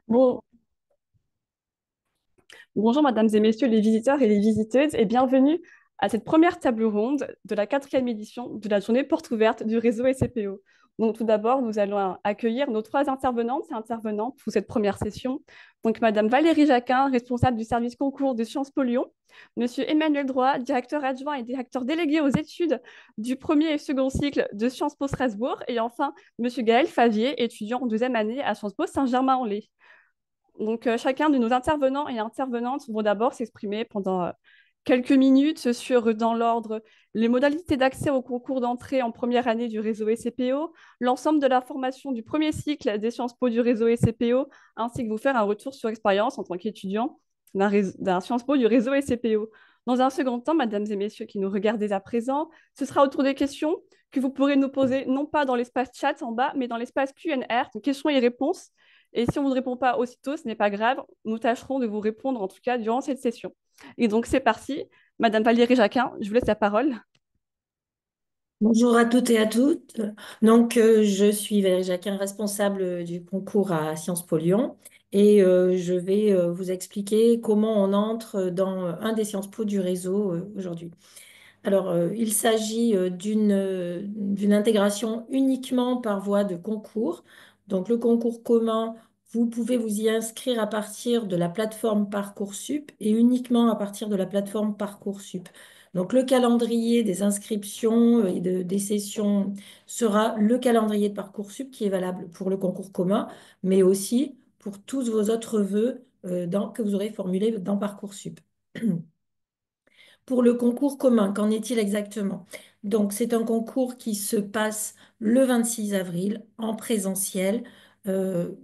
Bon, bonjour, mesdames et messieurs les visiteurs et les visiteuses, et bienvenue à cette première table ronde de la quatrième édition de la journée porte ouverte du réseau SCPO. Donc, tout d'abord, nous allons accueillir nos trois intervenantes et intervenants pour cette première session. Donc, Madame Valérie Jacquin, responsable du service concours de Sciences Po Lyon, Monsieur Emmanuel Droit, directeur adjoint et directeur délégué aux études du premier et second cycle de Sciences Po Strasbourg, et enfin Monsieur Gaël Favier, étudiant en deuxième année à Sciences Po Saint-Germain-en-Laye. Donc, chacun de nos intervenants et intervenantes vont d'abord s'exprimer pendant quelques minutes sur, dans l'ordre, les modalités d'accès au concours d'entrée en première année du réseau SCPO, l'ensemble de la formation du premier cycle des Sciences Po du réseau SCPO, ainsi que vous faire un retour sur expérience en tant qu'étudiant d'un Sciences Po du réseau SCPO. Dans un second temps, mesdames et messieurs qui nous regardez à présent, ce sera autour des questions que vous pourrez nous poser, non pas dans l'espace chat en bas, mais dans l'espace Q&R, de questions et réponses, et si on ne répond pas aussitôt, ce n'est pas grave. Nous tâcherons de vous répondre, en tout cas, durant cette session. Et donc, c'est parti. Madame Valérie Jacquin, je vous laisse la parole. Bonjour à toutes et à toutes. Je suis Valérie Jacquin, responsable du concours à Sciences Po Lyon, et je vais vous expliquer comment on entre dans un des Sciences Po du réseau aujourd'hui. Il s'agit d'une intégration uniquement par voie de concours. Donc, le concours commun, vous pouvez vous y inscrire à partir de la plateforme Parcoursup et uniquement à partir de la plateforme Parcoursup. Donc, le calendrier des inscriptions et des sessions sera le calendrier de Parcoursup qui est valable pour le concours commun, mais aussi pour tous vos autres vœux que vous aurez formulés dans Parcoursup. Pour le concours commun, qu'en est-il exactement? Donc, c'est un concours qui se passe le 26 avril en présentiel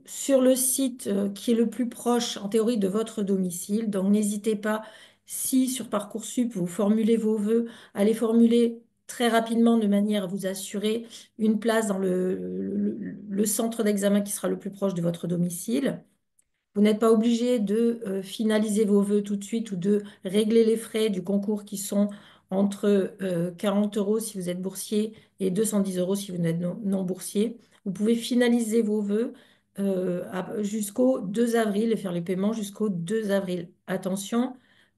sur le site qui est le plus proche, en théorie, de votre domicile. Donc, n'hésitez pas, si sur Parcoursup, vous formulez vos vœux, à les formuler très rapidement de manière à vous assurer une place dans le centre d'examen qui sera le plus proche de votre domicile. Vous n'êtes pas obligé de finaliser vos vœux tout de suite ou de régler les frais du concours qui sont entre 40 euros si vous êtes boursier et 210 euros si vous êtes non boursier. Vous pouvez finaliser vos vœux jusqu'au 2 avril et faire les paiements jusqu'au 2 avril. Attention,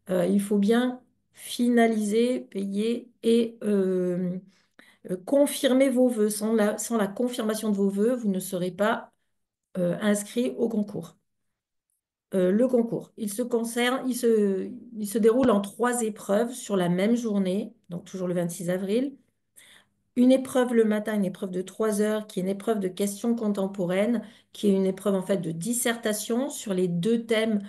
il faut bien finaliser, payer et confirmer vos vœux. Sans la confirmation de vos vœux, vous ne serez pas inscrit au concours. Le concours. Il se déroule en trois épreuves sur la même journée, donc toujours le 26 avril. Une épreuve le matin, une épreuve de 3 heures, qui est une épreuve de questions contemporaines, qui est une épreuve en fait de dissertation sur les deux thèmes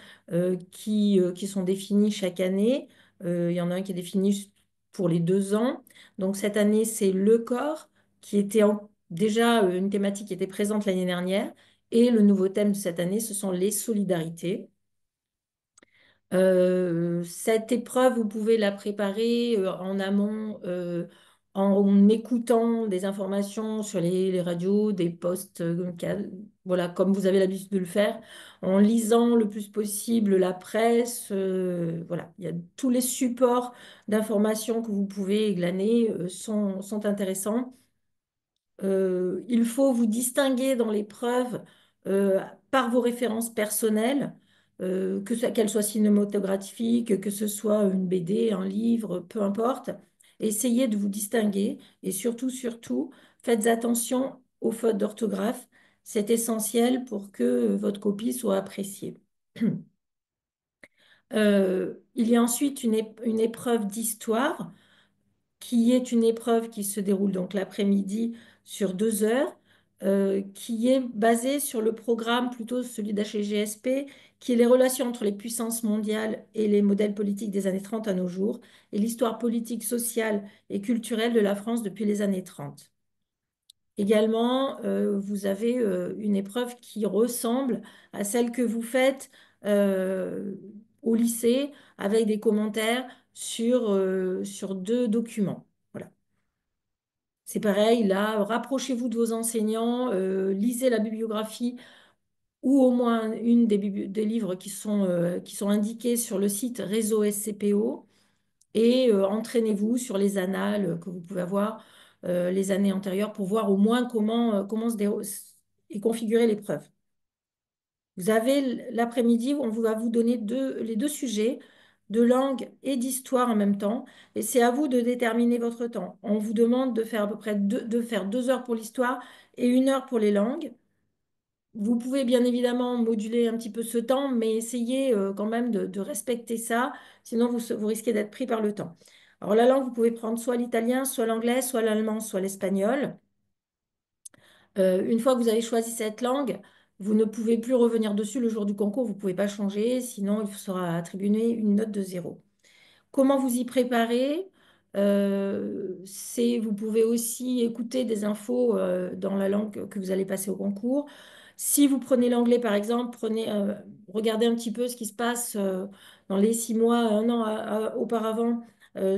qui sont définis chaque année. Il y en a un qui est défini pour les 2 ans. Donc cette année, c'est le corps, qui était déjà une thématique qui était présente l'année dernière. Et le nouveau thème de cette année, ce sont les solidarités. Cette épreuve, vous pouvez la préparer en amont en écoutant des informations sur les radios, des posts, voilà, comme vous avez l'habitude de le faire, en lisant le plus possible la presse. Voilà, il y a tous les supports d'informations que vous pouvez glaner sont intéressants. Il faut vous distinguer dans l'épreuve par vos références personnelles, qu'elles soient cinématographiques, que ce soit une BD, un livre, peu importe. Essayez de vous distinguer et surtout, faites attention aux fautes d'orthographe. C'est essentiel pour que votre copie soit appréciée. Il y a ensuite une épreuve d'histoire qui est une épreuve qui se déroule donc l'après-midi sur 2 heures, qui est basée sur le programme plutôt celui d'HGSP, qui est les relations entre les puissances mondiales et les modèles politiques des années 30 à nos jours, et l'histoire politique, sociale et culturelle de la France depuis les années 30. Également, vous avez une épreuve qui ressemble à celle que vous faites au lycée avec des commentaires sur deux documents. Voilà. C'est pareil, là, rapprochez-vous de vos enseignants, lisez la bibliographie ou au moins une des livres qui sont indiqués sur le site Réseau SCPO et entraînez-vous sur les annales que vous pouvez avoir les années antérieures pour voir au moins comment est configurée l'épreuve. Vous avez l'après-midi où on va vous donner les deux sujets de langue et d'histoire en même temps. Et c'est à vous de déterminer votre temps. On vous demande de faire à peu près de faire 2 heures pour l'histoire et 1 heure pour les langues. Vous pouvez bien évidemment moduler un petit peu ce temps, mais essayez quand même de respecter ça, sinon vous risquez d'être pris par le temps. Alors la langue, vous pouvez prendre soit l'italien, soit l'anglais, soit l'allemand, soit l'espagnol. Une fois que vous avez choisi cette langue, vous ne pouvez plus revenir dessus le jour du concours, vous ne pouvez pas changer, sinon il vous sera attribué une note de 0. Comment vous y préparer? Vous pouvez aussi écouter des infos dans la langue que vous allez passer au concours. Si vous prenez l'anglais, par exemple, regardez un petit peu ce qui se passe dans les 6 mois, un an auparavant,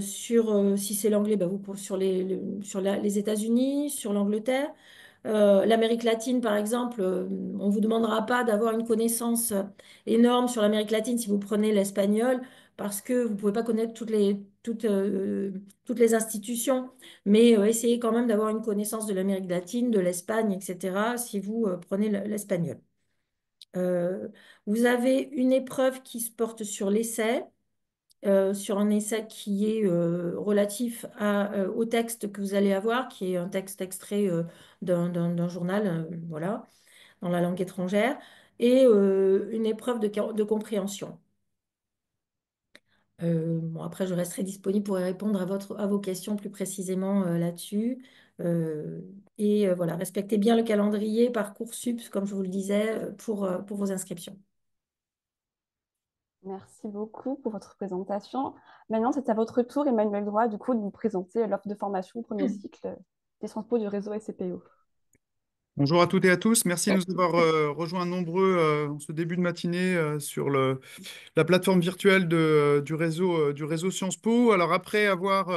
si c'est l'anglais, bah, sur les États-Unis, sur l'Angleterre. L'Amérique latine, par exemple, on ne vous demandera pas d'avoir une connaissance énorme sur l'Amérique latine si vous prenez l'espagnol, parce que vous ne pouvez pas connaître toutes les institutions, mais essayez quand même d'avoir une connaissance de l'Amérique latine, de l'Espagne, etc., si vous prenez l'espagnol. Euh, Vous avez une épreuve qui se porte sur l'essai, sur un essai qui est relatif au texte que vous allez avoir, qui est un texte extrait d'un journal, voilà, dans la langue étrangère, et une épreuve de compréhension. Bon, après, je resterai disponible pour répondre à vos questions plus précisément là-dessus. Euh, voilà, respectez bien le calendrier Parcoursup, comme je vous le disais, pour vos inscriptions. Merci beaucoup pour votre présentation. Maintenant, c'est à votre tour, Emmanuel Droit, du coup, de vous présenter l'offre de formation au premier cycle des Sciences Po du réseau SCPO. Bonjour à toutes et à tous. Merci de nous avoir rejoints nombreux en ce début de matinée sur la plateforme virtuelle du réseau Sciences Po. Alors après avoir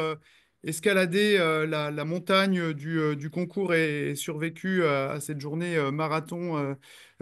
escaladé la montagne du concours et survécu à cette journée marathon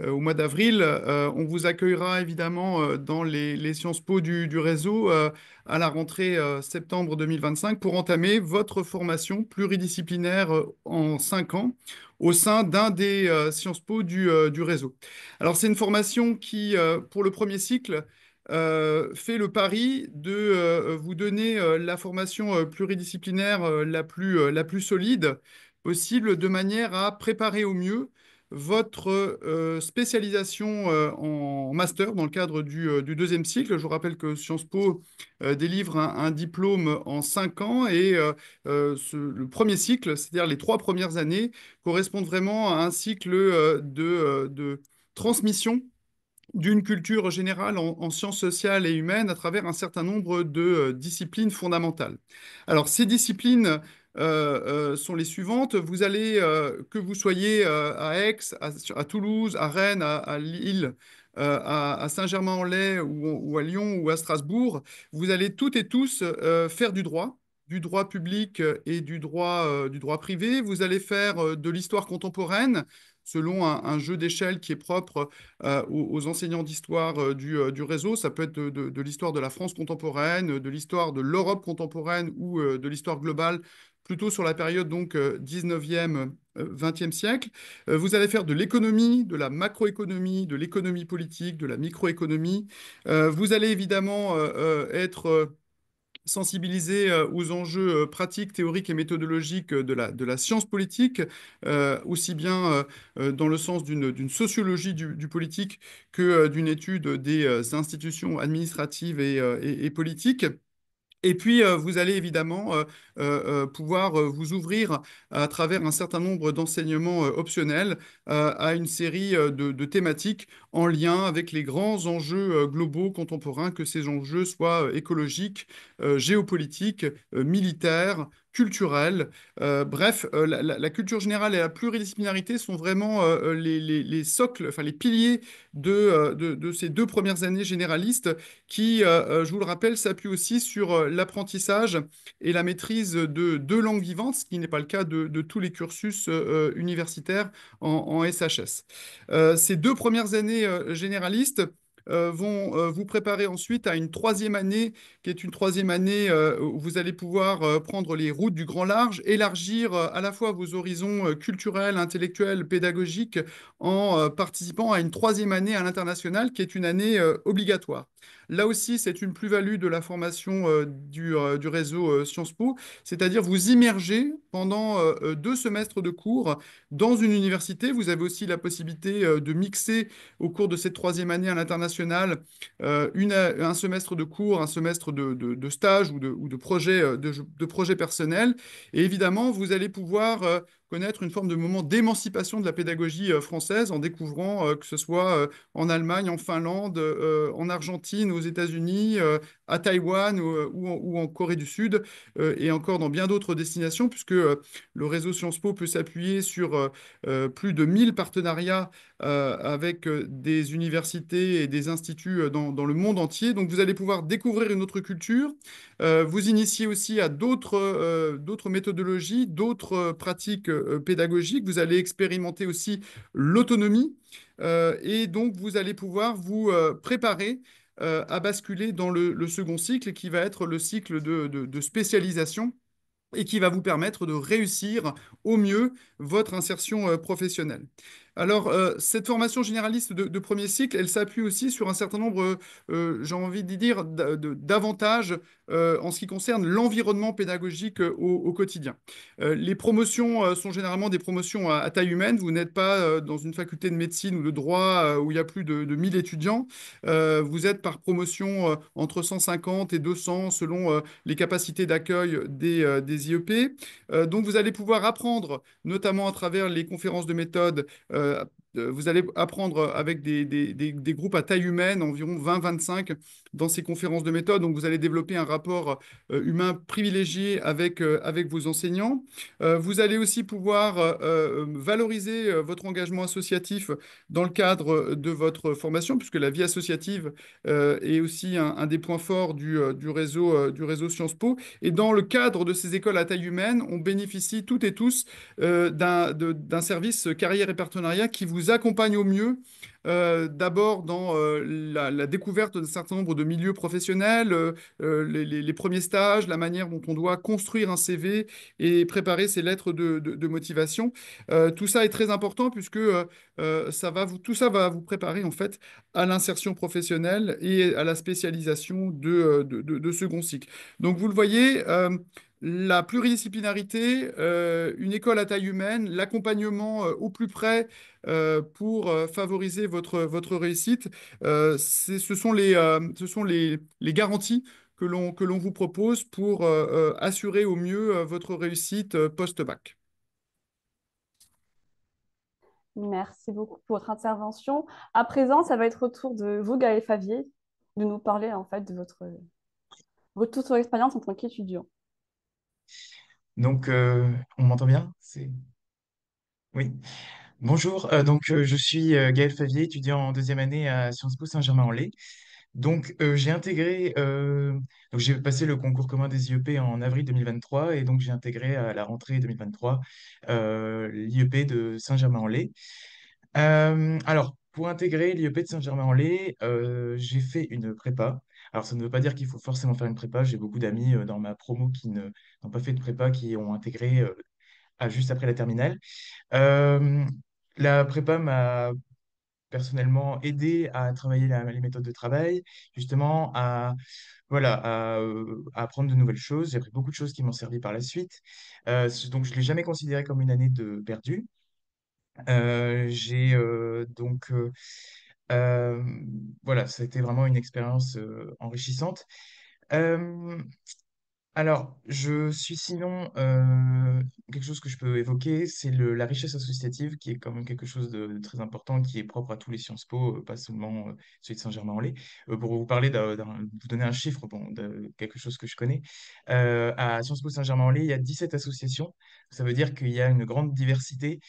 au mois d'avril, on vous accueillera évidemment dans les Sciences Po du réseau à la rentrée septembre 2025 pour entamer votre formation pluridisciplinaire en 5 ans au sein d'un des Sciences Po du réseau. Alors, c'est une formation qui, pour le premier cycle, fait le pari de vous donner la formation pluridisciplinaire la plus solide possible, de manière à préparer au mieux votre spécialisation en master dans le cadre du deuxième cycle. Je vous rappelle que Sciences Po délivre un diplôme en 5 ans et le premier cycle, c'est-à-dire les 3 premières années, correspondent vraiment à un cycle de transmission d'une culture générale en sciences sociales et humaines à travers un certain nombre de disciplines fondamentales. Alors, ces disciplines sont les suivantes. Vous allez, que vous soyez à Aix, à Toulouse, à Rennes, à Lille, à Saint-Germain-en-Laye ou à Lyon ou à Strasbourg, vous allez toutes et tous faire du droit public et du droit privé. Vous allez faire de l'histoire contemporaine selon un jeu d'échelle qui est propre aux enseignants d'histoire du réseau. Ça peut être de l'histoire de la France contemporaine, de l'histoire de l'Europe contemporaine ou de l'histoire globale, plutôt sur la période donc 19e, 20e siècle. Vous allez faire de l'économie, de la macroéconomie, de l'économie politique, de la microéconomie. Vous allez évidemment être sensibilisé aux enjeux pratiques, théoriques et méthodologiques de la science politique, aussi bien dans le sens d'une sociologie du politique que d'une étude des institutions administratives et politiques. Et puis, vous allez évidemment pouvoir vous ouvrir à travers un certain nombre d'enseignements optionnels à une série de thématiques en lien avec les grands enjeux globaux contemporains, que ces enjeux soient écologiques, géopolitiques, militaires, culturels. Bref, la culture générale et la pluridisciplinarité sont vraiment les socles, enfin les piliers de ces 2 premières années généralistes qui, je vous le rappelle, s'appuie aussi sur l'apprentissage et la maîtrise de 2 langues vivantes, ce qui n'est pas le cas de tous les cursus universitaires en SHS. Ces 2 premières années généralistes vont vous préparer ensuite à une troisième année, qui est une troisième année où vous allez pouvoir prendre les routes du grand large, élargir à la fois vos horizons culturels, intellectuels, pédagogiques, en participant à une troisième année à l'international, qui est une année obligatoire. Là aussi, c'est une plus-value de la formation du réseau Sciences Po, c'est-à-dire vous immergez pendant 2 semestres de cours dans une université. Vous avez aussi la possibilité de mixer au cours de cette troisième année à l'international un semestre de cours, un semestre de stage ou de projet, de projet personnel. Et évidemment, vous allez pouvoir connaître une forme de moment d'émancipation de la pédagogie française en découvrant que ce soit en Allemagne, en Finlande, en Argentine, aux États-Unis, à Taïwan ou en Corée du Sud, et encore dans bien d'autres destinations, puisque le réseau Sciences Po peut s'appuyer sur plus de 1000 partenariats avec des universités et des instituts dans le monde entier. Donc vous allez pouvoir découvrir une autre culture, vous initier aussi à d'autres méthodologies, d'autres pratiques pédagogiques. Vous allez expérimenter aussi l'autonomie et donc vous allez pouvoir vous préparer à basculer dans le second cycle qui va être le cycle de spécialisation et qui va vous permettre de réussir au mieux votre insertion professionnelle. Alors, cette formation généraliste de premier cycle, elle s'appuie aussi sur un certain nombre, j'ai envie de dire, d'avantages en ce qui concerne l'environnement pédagogique au quotidien. Les promotions sont généralement des promotions à taille humaine. Vous n'êtes pas dans une faculté de médecine ou de droit où il y a plus de 1000 étudiants. Vous êtes par promotion entre 150 et 200 selon les capacités d'accueil des IEP. Donc, vous allez pouvoir apprendre, notamment à travers les conférences de méthode, vous allez apprendre avec des groupes à taille humaine, environ 20-25 dans ces conférences de méthode. Donc, vous allez développer un rapport humain privilégié avec vos enseignants. Vous allez aussi pouvoir valoriser votre engagement associatif dans le cadre de votre formation, puisque la vie associative est aussi un des points forts du réseau Sciences Po. Et dans le cadre de ces écoles à taille humaine, on bénéficie toutes et tous d'un service carrière et partenariat qui vous accompagne au mieux, d'abord dans la découverte d'un certain nombre de milieux professionnels, les premiers stages, la manière dont on doit construire un CV et préparer ses lettres de motivation. Tout ça est très important puisque tout ça va vous préparer en fait à l'insertion professionnelle et à la spécialisation de second cycle. Donc vous le voyez, la pluridisciplinarité, une école à taille humaine, l'accompagnement au plus près pour favoriser votre réussite, ce sont les garanties que l'on vous propose pour assurer au mieux votre réussite post-bac. Merci beaucoup pour votre intervention. À présent, ça va être au tour de vous, Gaël Favier, de nous parler en fait de votre retour sur l'expérience en tant qu'étudiant. Donc, on m'entend bien? Oui. Bonjour, je suis Gaël Favier, étudiant en deuxième année à Sciences Po Saint-Germain-en-Laye. J'ai passé le concours commun des IEP en avril 2023 et donc j'ai intégré à la rentrée 2023 l'IEP de Saint-Germain-en-Laye. Alors, pour intégrer l'IEP de Saint-Germain-en-Laye, j'ai fait une prépa. Alors, ça ne veut pas dire qu'il faut forcément faire une prépa. J'ai beaucoup d'amis dans ma promo qui n'ont pas fait de prépa, qui ont intégré juste après la terminale. Euh, la prépa m'a personnellement aidé à travailler les méthodes de travail, justement voilà, à apprendre de nouvelles choses. J'ai appris beaucoup de choses qui m'ont servi par la suite. Donc, je ne l'ai jamais considéré comme une année de perdu. J'ai donc euh, Voilà, ça a été vraiment une expérience enrichissante. Euh, alors, je suis sinon quelque chose que je peux évoquer, c'est la richesse associative qui est quand même quelque chose de très important, qui est propre à tous les Sciences Po, pas seulement celui de Saint-Germain-en-Laye. Pour vous parler, vous donner un chiffre, bon, de quelque chose que je connais, à Sciences Po Saint-Germain-en-Laye, il y a 17 associations. Ça veut dire qu'il y a une grande diversité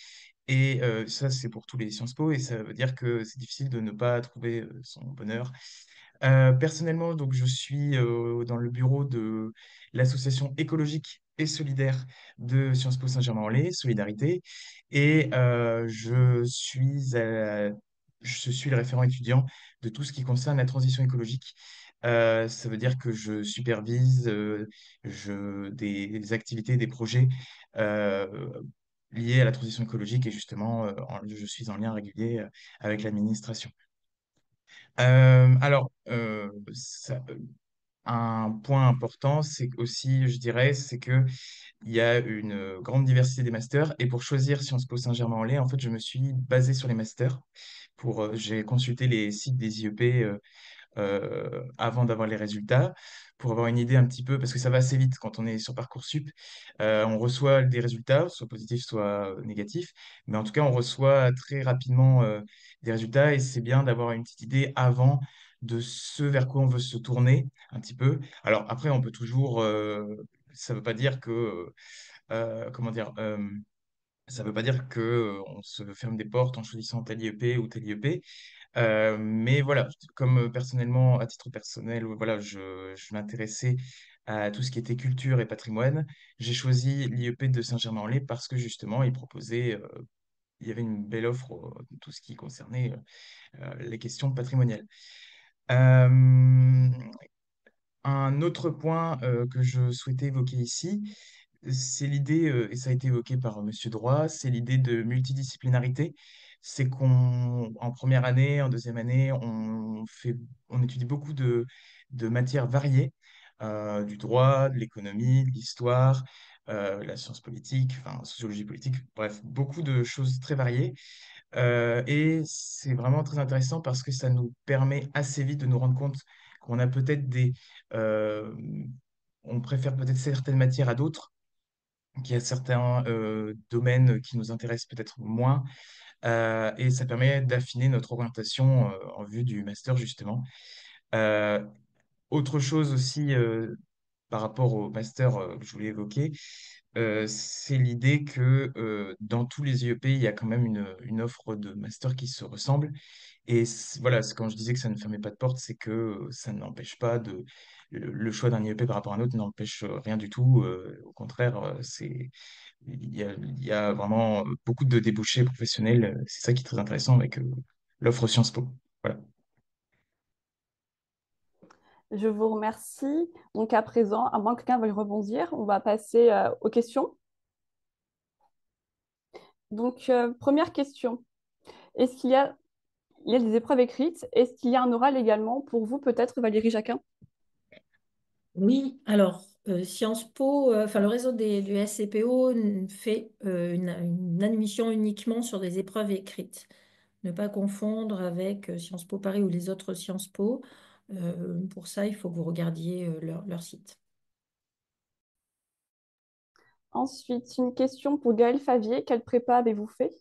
et ça, c'est pour tous les Sciences Po, et ça veut dire que c'est difficile de ne pas trouver son bonheur. Personnellement, donc, je suis dans le bureau de l'association écologique et solidaire de Sciences Po Saint-Germain-en-Laye, Solidarité, et je suis je suis le référent étudiant de tout ce qui concerne la transition écologique. Ça veut dire que je supervise des activités, des projets euh, liés à la transition écologique et justement, je suis en lien régulier avec l'administration. Un point important, c'est aussi, je dirais, c'est que il y a une grande diversité des masters. Et pour choisir Sciences Po Saint-Germain-en-Laye, en fait, je me suis basé sur les masters. J'ai consulté les sites des IEP avant d'avoir les résultats, pour avoir une idée un petit peu, parce que ça va assez vite quand on est sur Parcoursup. On reçoit des résultats, soit positifs, soit négatifs, mais en tout cas, on reçoit très rapidement des résultats et c'est bien d'avoir une petite idée avant de ce vers quoi on veut se tourner un petit peu. Alors après, on peut toujours, ça ne veut pas dire que, comment dire, ça veut pas dire que on se ferme des portes en choisissant tel IEP ou tel IEP. Mais voilà, comme personnellement, à titre personnel, voilà, je m'intéressais à tout ce qui était culture et patrimoine. J'ai choisi l'IEP de Saint-Germain-en-Laye parce que justement, il y avait une belle offre de tout ce qui concernait les questions patrimoniales. Euh, un autre point que je souhaitais évoquer ici, c'est l'idée, et ça a été évoqué par Monsieur Droit, c'est l'idée de multidisciplinarité. C'est qu'en première année, en deuxième année, on étudie beaucoup de matières variées, du droit, de l'économie, de l'histoire, la science politique, enfin, sociologie politique, bref, beaucoup de choses très variées. Et c'est vraiment très intéressant parce que ça nous permet assez vite de nous rendre compte qu'on a peut-être euh, on préfère peut-être certaines matières à d'autres, qu'il y a certains domaines qui nous intéressent peut-être moins, et ça permet d'affiner notre orientation en vue du master justement. Euh, Autre chose aussi par rapport au master que je voulais évoquer, c'est l'idée que dans tous les IEP, il y a quand même une offre de master qui se ressemble. Et voilà, quand je disais que ça ne fermait pas de porte, c'est que ça n'empêche pas le choix d'un IEP par rapport à un autre n'empêche rien du tout. Au contraire, il y a vraiment beaucoup de débouchés professionnels. C'est ça qui est très intéressant avec l'offre Sciences Po. Voilà. Je vous remercie. Donc à présent, à moins que quelqu'un veuille rebondir, on va passer aux questions. Donc, première question. Est-ce il y a des épreuves écrites? Est-ce qu'il y a un oral également pour vous, peut-être, Valérie Jacquin? Oui, alors Sciences Po, enfin le réseau du SCPO fait une admission uniquement sur des épreuves écrites. Ne pas confondre avec Sciences Po Paris ou les autres Sciences Po. Pour ça, il faut que vous regardiez leur site. Ensuite, une question pour Gaël Favier. Quelle prépa avez-vous fait?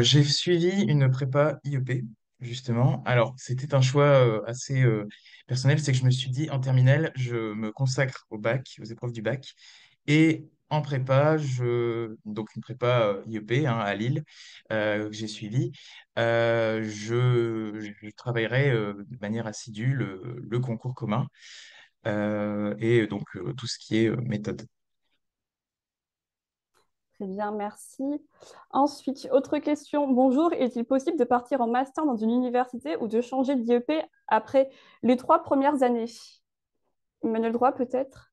J'ai suivi une prépa IEP, justement. Alors, c'était un choix assez personnel, c'est que je me suis dit, en terminale, je me consacre au bac, aux épreuves du bac. Et en prépa, donc une prépa IEP hein, à Lille, que j'ai suivie, je travaillerai de manière assidue le concours commun et donc tout ce qui est méthode. Très bien, merci. Ensuite, autre question. Bonjour, est-il possible de partir en master dans une université ou de changer d'IEP après les 3 premières années? Emmanuel Droit, peut-être?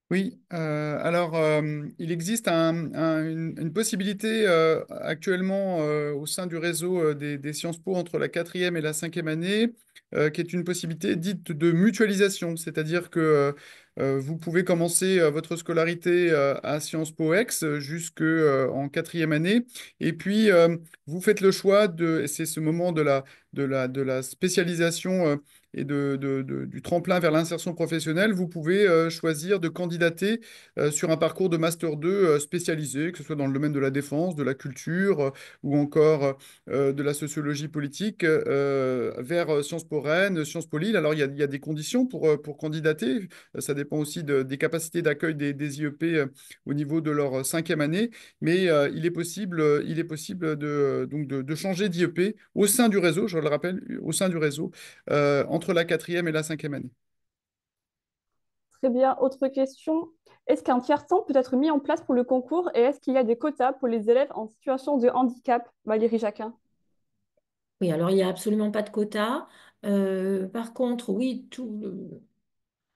Oui, alors il existe une possibilité actuellement au sein du réseau des Sciences Po entre la quatrième et la cinquième année, qui est une possibilité dite de mutualisation, c'est-à-dire que vous pouvez commencer votre scolarité à Sciences Po Aix jusqu'en quatrième année, et puis vous faites le choix et c'est ce moment de la spécialisation et du tremplin vers l'insertion professionnelle, vous pouvez choisir de candidater sur un parcours de Master 2 spécialisé, que ce soit dans le domaine de la défense, de la culture ou encore de la sociologie politique, vers Sciences Po Rennes, Sciences Po Lille. Alors, il y a des conditions pour candidater. Ça dépend aussi des capacités d'accueil des IEP au niveau de leur cinquième année. Mais il est possible donc de changer d'IEP au sein du réseau, je le rappelle, au sein du réseau entre la quatrième et la cinquième année. Très bien. Autre question. Est-ce qu'un tiers-temps peut être mis en place pour le concours et est-ce qu'il y a des quotas pour les élèves en situation de handicap, Valérie Jacquin? Oui, alors il n'y a absolument pas de quota. Par contre, oui,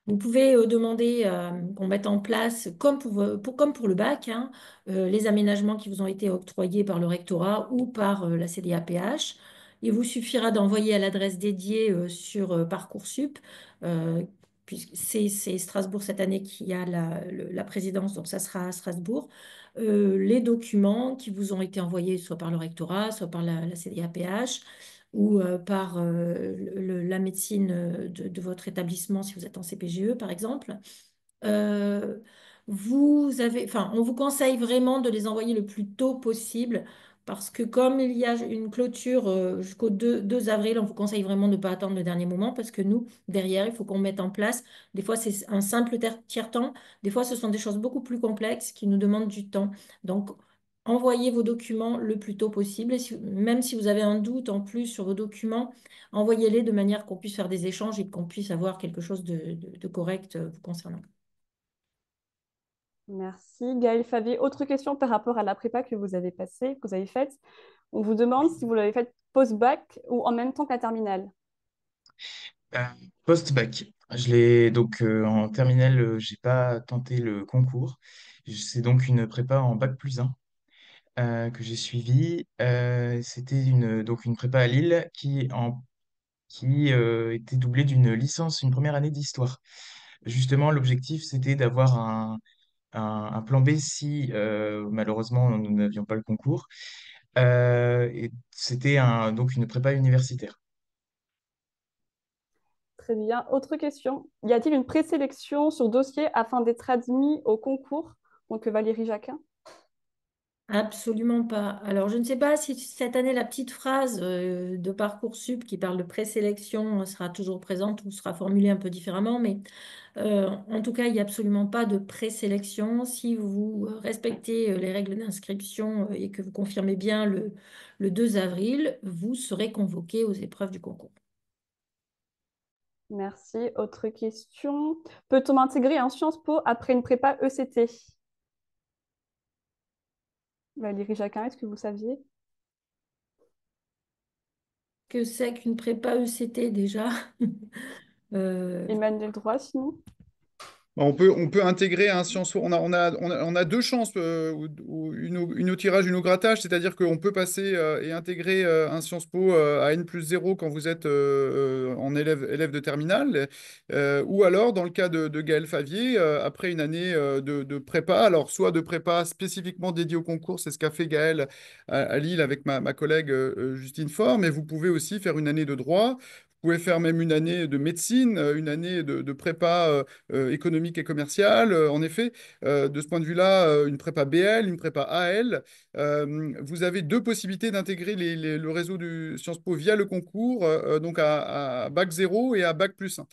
vous pouvez demander qu'on mette en place, comme pour le bac, hein, les aménagements qui vous ont été octroyés par le rectorat ou par la CDAPH. Il vous suffira d'envoyer à l'adresse dédiée sur Parcoursup, euh, puisque c'est Strasbourg cette année qui a la présidence, donc ça sera à Strasbourg, les documents qui vous ont été envoyés soit par le rectorat, soit par la CDAPH ou par la médecine de votre établissement si vous êtes en CPGE, par exemple. Euh, on vous conseille vraiment de les envoyer le plus tôt possible parce que comme il y a une clôture jusqu'au 2 avril, on vous conseille vraiment de ne pas attendre le dernier moment parce que nous, derrière, il faut qu'on mette en place. Des fois, c'est un simple tiers-temps. Des fois, ce sont des choses beaucoup plus complexes qui nous demandent du temps. Donc, envoyez vos documents le plus tôt possible. Et même si vous avez un doute en plus sur vos documents, envoyez-les de manière qu'on puisse faire des échanges et qu'on puisse avoir quelque chose de correct vous concernant. Merci. Gaël Favier, autre question par rapport à la prépa que vous avez passée, que vous avez faite. On vous demande si vous l'avez faite post-bac ou en même temps que la terminale. Euh, Post-bac. Je l'ai donc en terminale, j'ai pas tenté le concours. C'est donc une prépa en bac plus 1 que j'ai suivie. C'était donc une prépa à Lille qui était doublée d'une licence, une première année d'histoire. Justement, l'objectif, c'était d'avoir un plan B si malheureusement nous n'avions pas le concours. Et c'était donc une prépa universitaire. Très bien. Autre question. Y a-t-il une présélection sur dossier afin d'être admis au concours? Donc, Valérie Jacquin. Absolument pas. Alors, je ne sais pas si cette année, la petite phrase de Parcoursup qui parle de présélection sera toujours présente ou sera formulée un peu différemment, mais en tout cas, il n'y a absolument pas de présélection. Si vous respectez les règles d'inscription et que vous confirmez bien le 2 avril, vous serez convoqué aux épreuves du concours. Merci. Autre question. Peut-on intégrer un Sciences Po après une prépa ECT? Valérie Jacquin, est-ce que vous saviez? Que c'est qu'une prépa ECT déjà? Euh, Emmanuel Droit, sinon? Bah, on peut intégrer un Sciences Po. On a deux chances, une au tirage, une au grattage, c'est-à-dire qu'on peut passer et intégrer un Sciences Po à N+0 quand vous êtes en élève de terminale, ou alors, dans le cas de Gaël Favier, après une année de prépa, alors soit de prépa spécifiquement dédiée au concours, c'est ce qu'a fait Gaël à Lille avec ma collègue Justine Faure, mais vous pouvez aussi faire une année de droit. Vous pouvez faire même une année de médecine, une année de prépa économique et commerciale. En effet, de ce point de vue-là, une prépa BL, une prépa AL, vous avez deux possibilités d'intégrer le réseau du Sciences Po via le concours, donc à bac 0 et à bac plus 1.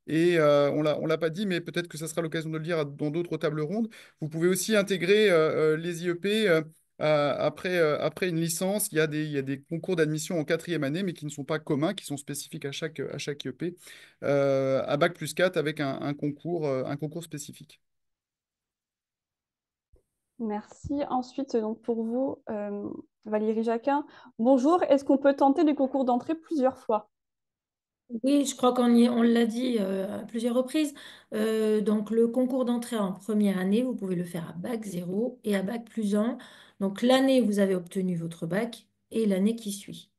Et on l'a pas dit, mais peut-être que ça sera l'occasion de le dire dans d'autres tables rondes. Vous pouvez aussi intégrer les IEP après une licence. Il y a des concours d'admission en quatrième année, mais qui ne sont pas communs, qui sont spécifiques à chaque IEP, à bac+4 avec un concours spécifique. Merci. Ensuite, donc pour vous, Valérie Jacquin, bonjour. Est-ce qu'on peut tenter les concours d'entrée plusieurs fois? Oui, je crois on l'a dit à plusieurs reprises. Donc, le concours d'entrée en première année, vous pouvez le faire à bac 0 et à bac plus 1. Donc, l'année où vous avez obtenu votre bac et l'année qui suit.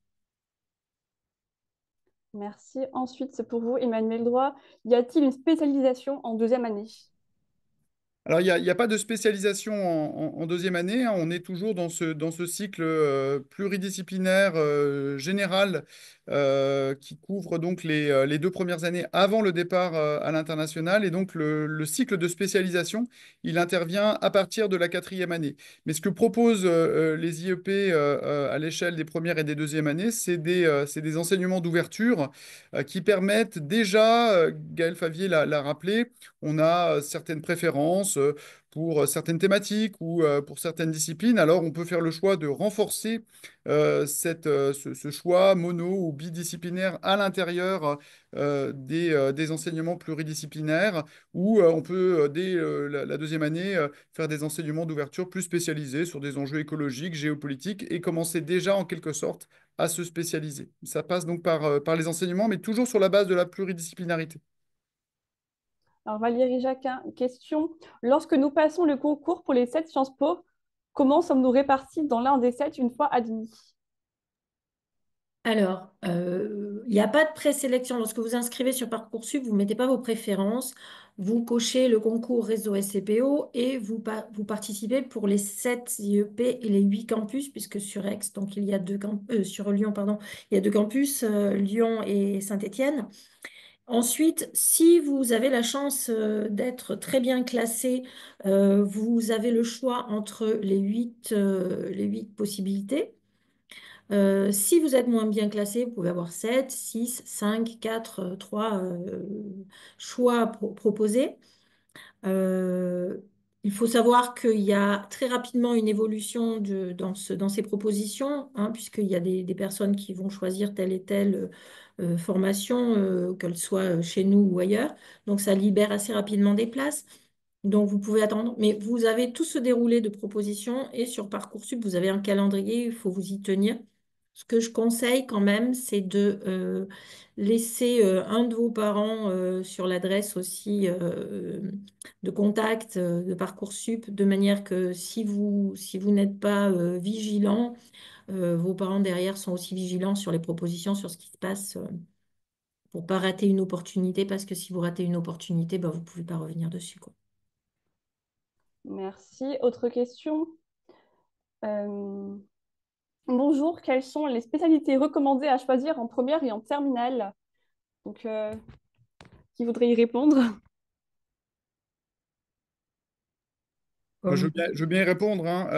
Merci. Ensuite, c'est pour vous, Emmanuel Droit. Y a-t-il une spécialisation en deuxième année? Alors, il y a pas de spécialisation en deuxième année, hein. On est toujours dans ce cycle pluridisciplinaire général qui couvre donc les 2 premières années avant le départ à l'international. Et donc, le cycle de spécialisation, il intervient à partir de la quatrième année. Mais ce que proposent les IEP à l'échelle des premières et des deuxièmes années, c'est des enseignements d'ouverture qui permettent déjà, Gaël Favier l'a rappelé, on a certaines préférences pour certaines thématiques ou pour certaines disciplines, alors on peut faire le choix de renforcer ce choix mono ou bidisciplinaire à l'intérieur des enseignements pluridisciplinaires, ou on peut, dès la deuxième année, faire des enseignements d'ouverture plus spécialisés sur des enjeux écologiques, géopolitiques, et commencer déjà en quelque sorte à se spécialiser. Ça passe donc par les enseignements, mais toujours sur la base de la pluridisciplinarité. Alors, Valérie Jacquin, question. Lorsque nous passons le concours pour les 7 Sciences Po, comment sommes-nous répartis dans l'un des 7 une fois admis? Alors, il n'y a pas de présélection. Lorsque vous inscrivez sur Parcoursup, vous ne mettez pas vos préférences. Vous cochez le concours réseau SCPO et vous participez pour les 7 IEP et les 8 campus, puisque sur Aix, donc il y a sur Lyon, pardon, il y a 2 campus, Lyon et Saint-Étienne. Ensuite, si vous avez la chance d'être très bien classé, vous avez le choix entre les 8 possibilités. Si vous êtes moins bien classé, vous pouvez avoir 7, 6, 5, 4, 3 choix proposés. Euh, il faut savoir qu'il y a très rapidement une évolution dans ces propositions, hein, puisqu'il y a des personnes qui vont choisir telle et telle formation, qu'elle soit chez nous ou ailleurs. Donc ça libère assez rapidement des places. Donc vous pouvez attendre. Mais vous avez tout ce déroulé de propositions et sur Parcoursup, vous avez un calendrier, il faut vous y tenir. Ce que je conseille quand même, c'est de laisser un de vos parents sur l'adresse aussi de contact de Parcoursup, de manière que si vous n'êtes pas vigilant, vos parents derrière sont aussi vigilants sur les propositions, sur ce qui se passe, pour ne pas rater une opportunité, parce que si vous ratez une opportunité, ben, vous ne pouvez pas revenir dessus, quoi. Merci. Autre question. Euh, Bonjour, quelles sont les spécialités recommandées à choisir en première et en terminale? Donc, qui voudrait y répondre? Moi, Comme- je veux bien y répondre, hein.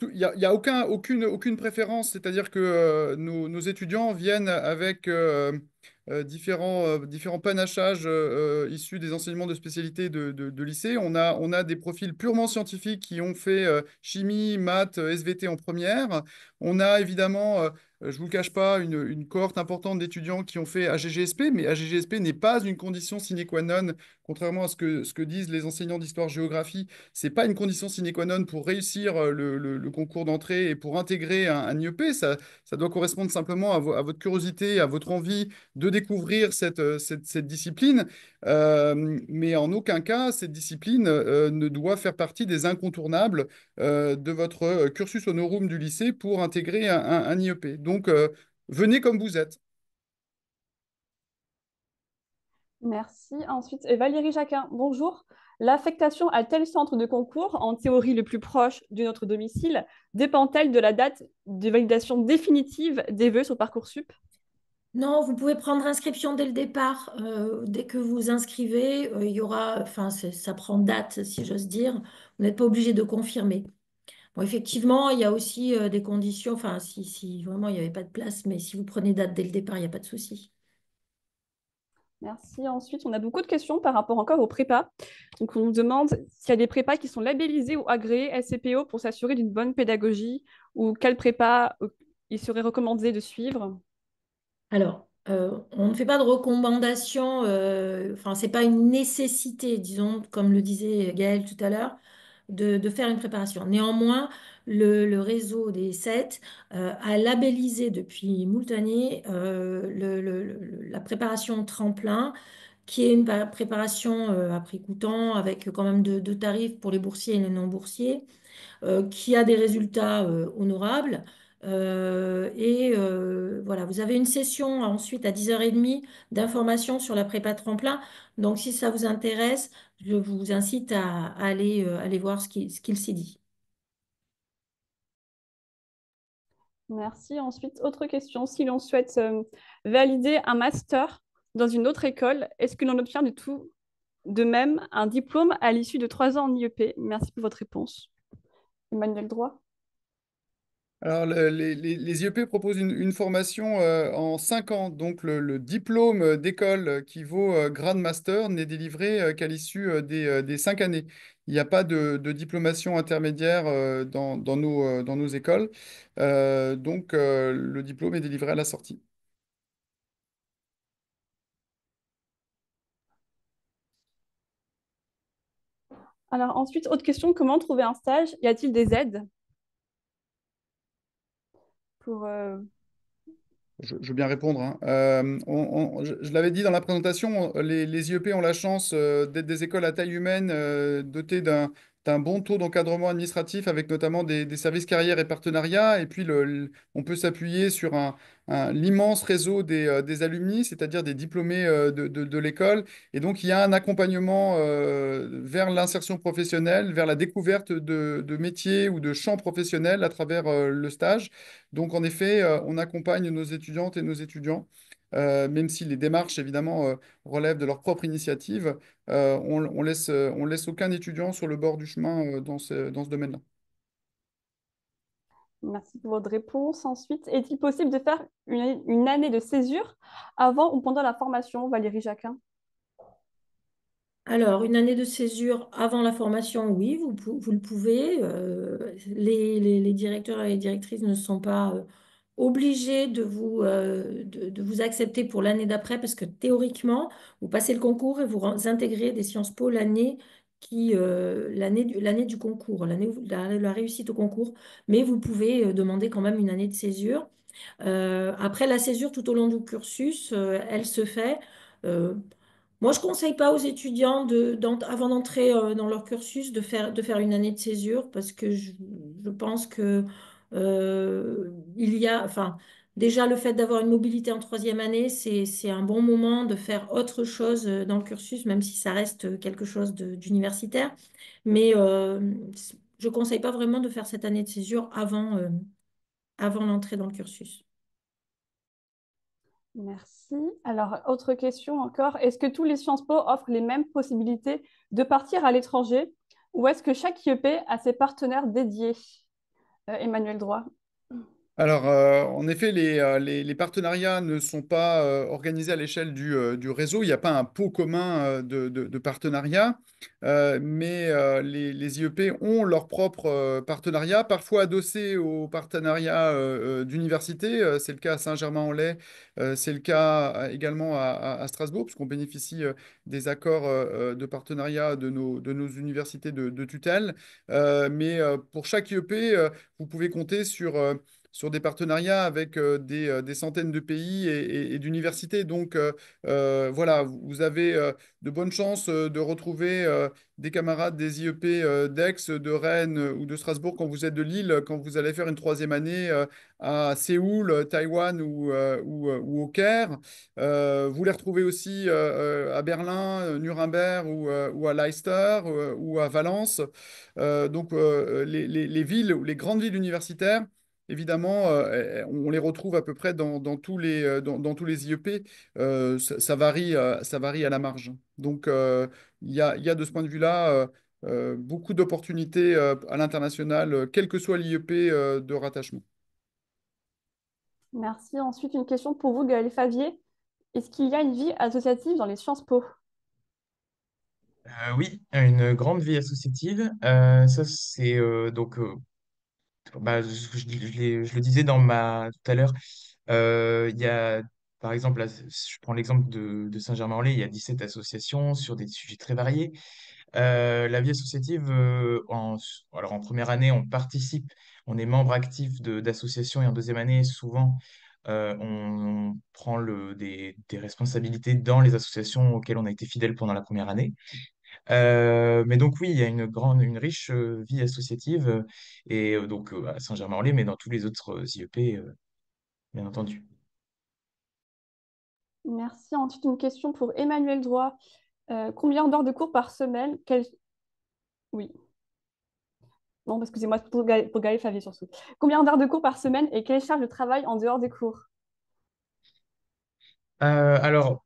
Il y a aucune préférence, c'est-à-dire que nos étudiants viennent avec différents panachages issus des enseignements de spécialité de lycée. On a des profils purement scientifiques qui ont fait chimie, maths, SVT en première. On a évidemment, je ne vous le cache pas, une cohorte importante d'étudiants qui ont fait AGGSP, mais AGGSP n'est pas une condition sine qua non, contrairement à ce que disent les enseignants d'histoire-géographie. C'est pas une condition sine qua non pour réussir le concours d'entrée et pour intégrer un IEP. Ça doit correspondre simplement à votre curiosité, à votre envie de découvrir cette discipline. Mais en aucun cas, cette discipline ne doit faire partie des incontournables de votre cursus honorum du lycée pour intégrer un IEP. Donc, venez comme vous êtes. Merci. Ensuite, Valérie Jacquin, bonjour. L'affectation à tel centre de concours, en théorie le plus proche de notre domicile, dépend-elle de la date de validation définitive des vœux sur Parcoursup? Non, vous pouvez prendre inscription dès le départ. Dès que vous inscrivez, il y aura, enfin, ça prend date, si j'ose dire. Vous n'êtes pas obligé de confirmer. Bon, effectivement, il y a aussi des conditions, enfin, si vraiment il n'y avait pas de place, mais si vous prenez date dès le départ, il n'y a pas de souci. Merci. Ensuite, on a beaucoup de questions par rapport encore aux prépas. Donc, on nous demande s'il y a des prépas qui sont labellisés ou agréés SCPO pour s'assurer d'une bonne pédagogie ou quelle prépa il serait recommandé de suivre. Alors, on ne fait pas de recommandations, enfin, c'est pas une nécessité, disons, comme le disait Gaël tout à l'heure, de faire une préparation. Néanmoins, le réseau des 7 a labellisé depuis moult années la préparation tremplin, qui est une préparation à prix coûtant, avec quand même deux tarifs pour les boursiers et les non-boursiers, qui a des résultats honorables. Voilà, vous avez une session ensuite à 10h30 d'information sur la prépa tremplin. Donc, si ça vous intéresse, je vous incite à aller voir ce qu'il s'y dit. Merci. Ensuite, autre question. Si l'on souhaite valider un master dans une autre école, est-ce que l'on obtient du tout de même un diplôme à l'issue de 3 ans en IEP? Merci pour votre réponse. Emmanuel Droit. Alors, les IEP proposent une formation en 5 ans. Donc, le diplôme d'école qui vaut grade master n'est délivré qu'à l'issue des 5 années. Il n'y a pas de diplomation intermédiaire dans nos écoles. Donc, le diplôme est délivré à la sortie. Alors ensuite, autre question, comment trouver un stage? Y a-t-il des aides pour... Je veux bien répondre, hein. Je l'avais dit dans la présentation, les IEP ont la chance d'être des écoles à taille humaine dotées d'un bon taux d'encadrement administratif avec notamment des services carrières et partenariats. Et puis, on peut s'appuyer sur l'immense réseau des alumni, c'est-à-dire des diplômés de l'école. Et donc, il y a un accompagnement vers l'insertion professionnelle, vers la découverte de métiers ou de champs professionnels à travers le stage. Donc, en effet, on accompagne nos étudiantes et nos étudiants, même si les démarches, évidemment, relèvent de leur propre initiative. On laisse aucun étudiant sur le bord du chemin dans ce domaine-là. Merci pour votre réponse. Ensuite, est-il possible de faire une année de césure avant ou pendant la formation, Valérie Jacquin? Alors, une année de césure avant la formation, oui, vous le pouvez. Les directeurs et les directrices ne sont pas obligés de vous accepter pour l'année d'après parce que théoriquement, vous passez le concours et vous intégrez des Sciences Po l'année du concours, l'année la réussite au concours. Mais vous pouvez demander quand même une année de césure. Après, la césure tout au long du cursus, elle se fait. euh, Moi, je ne conseille pas aux étudiants avant d'entrer dans leur cursus de faire une année de césure parce que je pense que enfin, déjà le fait d'avoir une mobilité en troisième année, c'est un bon moment de faire autre chose dans le cursus, même si ça reste quelque chose d'universitaire. Mais je ne conseille pas vraiment de faire cette année de césure avant l'entrée dans le cursus. Merci. Alors, autre question encore. Est-ce que tous les Sciences Po offrent les mêmes possibilités de partir à l'étranger ou est-ce que chaque IEP a ses partenaires dédiés? Emmanuel Droit. Alors, en effet, les partenariats ne sont pas organisés à l'échelle du réseau. Il n'y a pas un pot commun de partenariats, mais les IEP ont leur propre partenariat, parfois adossés aux partenariats d'université. C'est le cas à Saint-Germain-en-Laye, c'est le cas également à Strasbourg, puisqu'on bénéficie des accords de partenariat de nos universités de tutelle. Mais pour chaque IEP, vous pouvez compter sur des partenariats avec des centaines de pays et d'universités. Donc, voilà, vous avez de bonnes chances de retrouver des camarades des IEP d'Aix, de Rennes ou de Strasbourg quand vous êtes de Lille, quand vous allez faire une troisième année à Séoul, Taïwan ou au Caire. Vous les retrouvez aussi à Berlin, Nuremberg ou à Leicester ou à Valence. Donc, les villes, les grandes villes universitaires, évidemment, on les retrouve à peu près dans tous les IEP. Ça varie à la marge. Donc, il y a de ce point de vue-là beaucoup d'opportunités à l'international, quel que soit l'IEP de rattachement. Merci. Ensuite, une question pour vous, Gaël Favier. Est-ce qu'il y a une vie associative dans les Sciences Po? Oui, une grande vie associative. Ça, c'est je le disais tout à l'heure. Il y a, par exemple, là, je prends l'exemple de Saint-Germain-en-Laye, il y a 17 associations sur des sujets très variés. La vie associative, alors en première année, on participe, on est membre actif d'associations et en deuxième année, souvent, on prend des responsabilités dans les associations auxquelles on a été fidèle pendant la première année. Mais donc oui, il y a une riche vie associative donc à Saint-Germain-en-Laye, mais dans tous les autres IEP, bien entendu. Merci. Ensuite, une question pour Emmanuel Droit. Combien d'heures de cours par semaine? Oui. Non, excusez-moi, pour Gaël Favier surtout. Combien d'heures de cours par semaine et quelle charge de travail en dehors des cours? Alors,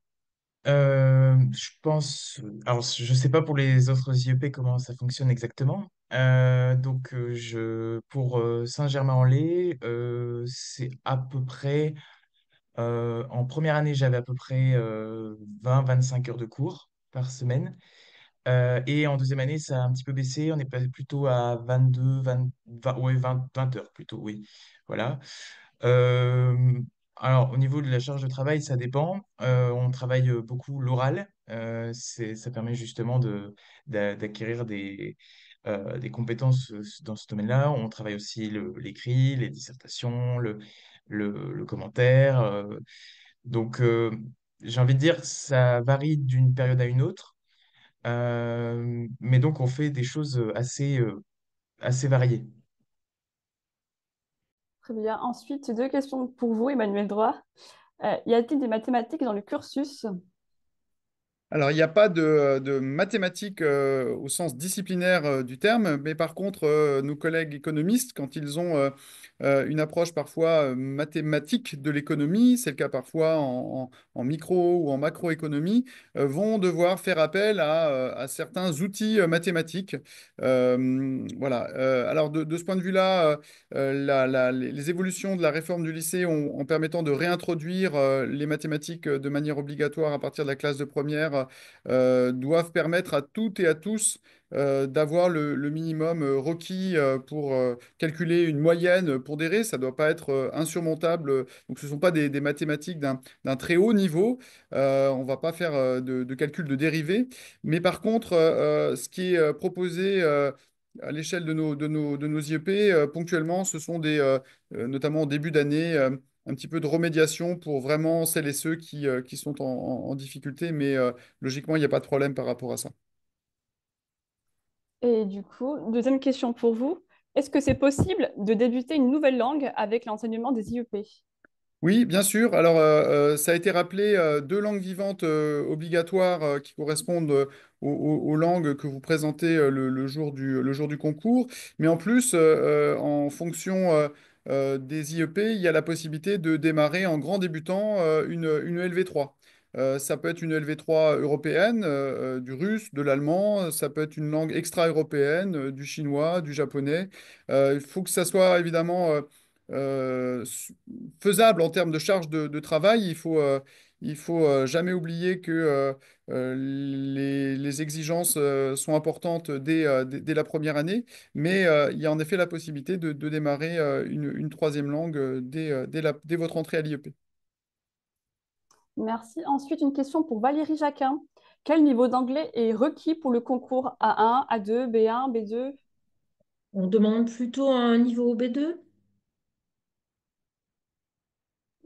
je pense, alors je sais pas pour les autres IEP comment ça fonctionne exactement, Pour Saint-Germain-en-Laye, c'est à peu près, en première année, j'avais à peu près 20-25 heures de cours par semaine. Et en deuxième année, ça a un petit peu baissé. On est passé plutôt à 22, 20, ouais, 20 heures plutôt, oui. Voilà. Euh, alors, au niveau de la charge de travail, ça dépend. On travaille beaucoup l'oral. Ça permet justement d'acquérir des compétences dans ce domaine-là. On travaille aussi l'écrit, les dissertations, le commentaire. Donc, euh, j'ai envie de dire, ça varie d'une période à une autre. Mais donc, on fait des choses assez variées. Très bien. Ensuite, deux questions pour vous, Emmanuel Droit. Y a-t-il des mathématiques dans le cursus? Alors, il n'y a pas de mathématiques au sens disciplinaire du terme, mais par contre, nos collègues économistes, quand ils ont une approche parfois mathématique de l'économie, c'est le cas parfois en micro ou en macroéconomie, vont devoir faire appel à certains outils mathématiques. Voilà. Alors, de ce point de vue-là, les évolutions de la réforme du lycée en permettant de réintroduire les mathématiques de manière obligatoire à partir de la classe de première doivent permettre à toutes et à tous d'avoir le minimum requis pour calculer une moyenne pondérée. Ça ne doit pas être insurmontable. Donc, ce ne sont pas des mathématiques d'un très haut niveau. On ne va pas faire de calcul de dérivés. Mais par contre, ce qui est proposé à l'échelle de nos IEP, ponctuellement, ce sont notamment au début d'année, un petit peu de remédiation pour vraiment celles et ceux qui sont en difficulté, mais logiquement, il n'y a pas de problème par rapport à ça. Et du coup, deuxième question pour vous. Est-ce que c'est possible de débuter une nouvelle langue avec l'enseignement des IEP? Oui, bien sûr. Alors, ça a été rappelé, deux langues vivantes obligatoires qui correspondent aux langues que vous présentez le jour du concours. Mais en plus, en fonction des IEP, il y a la possibilité de démarrer en grand débutant une LV3. Ça peut être une LV3 européenne, du russe, de l'allemand. Ça peut être une langue extra-européenne, du chinois, du japonais. Il faut que ça soit évidemment euh, faisable en termes de charge de travail. Il faut jamais oublier que les exigences sont importantes dès la première année, mais il y a en effet la possibilité de démarrer une troisième langue dès votre entrée à l'IEP. Merci. Ensuite, une question pour Valérie Jacquin. Quel niveau d'anglais est requis pour le concours A1, A2, B1, B2? On demande plutôt un niveau B2.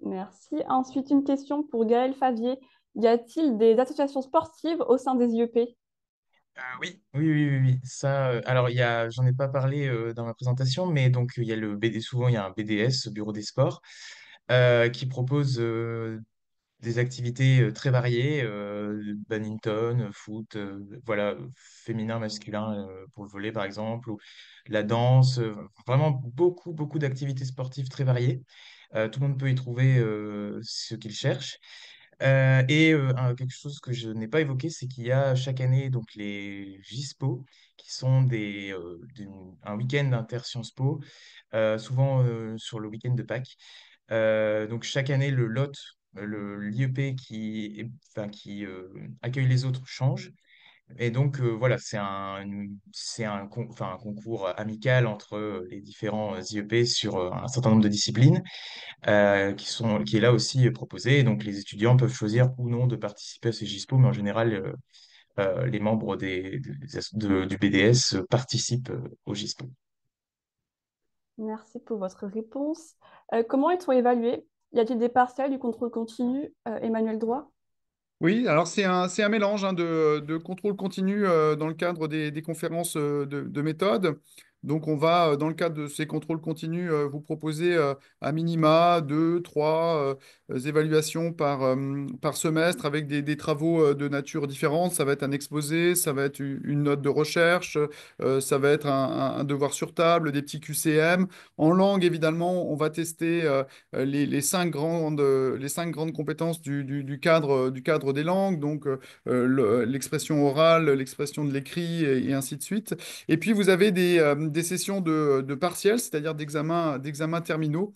Merci. Ensuite, une question pour Gaël Favier. Y a-t-il des associations sportives au sein des IEP? Oui, oui, oui, oui, oui. Ça, alors, j'en ai pas parlé dans ma présentation, mais donc il y a le BD, souvent il y a un BDS, Bureau des sports, qui propose des activités très variées, badminton, foot, voilà, féminin, masculin pour le volley par exemple, ou la danse, vraiment beaucoup, beaucoup d'activités sportives très variées. Tout le monde peut y trouver ce qu'il cherche. Quelque chose que je n'ai pas évoqué, c'est qu'il y a chaque année donc les GISPO, qui sont un week-end inter-Sciences Po, souvent sur le week-end de Pâques. Donc chaque année, l'IEP qui accueille les autres change. Et donc voilà, c'est un concours amical entre les différents IEP sur un certain nombre de disciplines qui est là aussi proposé. Et donc les étudiants peuvent choisir ou non de participer à ces GISPO, mais en général, les membres du BDS participent au GISPO. Merci pour votre réponse. Comment est-on évalué? Y a-t-il des partiels, du contrôle continu, Emmanuel Droit? Oui, alors c'est un mélange de contrôle continu dans le cadre des conférences de méthode. Donc, on va, dans le cadre de ces contrôles continus, vous proposer à minima deux, trois évaluations par semestre avec des travaux de nature différente. Ça va être un exposé, ça va être une note de recherche, ça va être un devoir sur table, des petits QCM. En langue, évidemment, on va tester les cinq grandes compétences du cadre des langues, donc l'expression orale, l'expression de l'écrit et ainsi de suite. Et puis, vous avez des sessions de partiels, c'est-à-dire d'examens terminaux,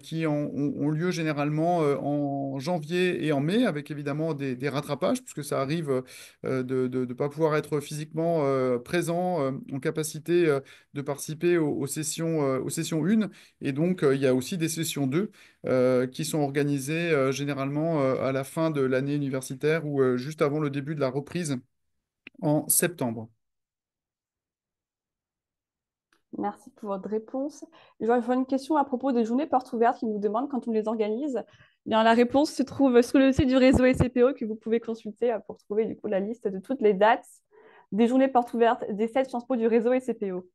qui ont lieu généralement en janvier et en mai, avec évidemment des rattrapages, puisque ça arrive de ne pas pouvoir être physiquement présent, en capacité de participer aux sessions 1. Et donc, il y a aussi des sessions 2 qui sont organisées généralement à la fin de l'année universitaire ou juste avant le début de la reprise en septembre. Merci pour votre réponse. Je vois une question à propos des journées portes ouvertes qui nous demandent quand on les organise. Eh bien, la réponse se trouve sur le site du réseau SCPO que vous pouvez consulter pour trouver du coup la liste de toutes les dates des journées portes ouvertes des 7 Sciences Po du réseau SCPO.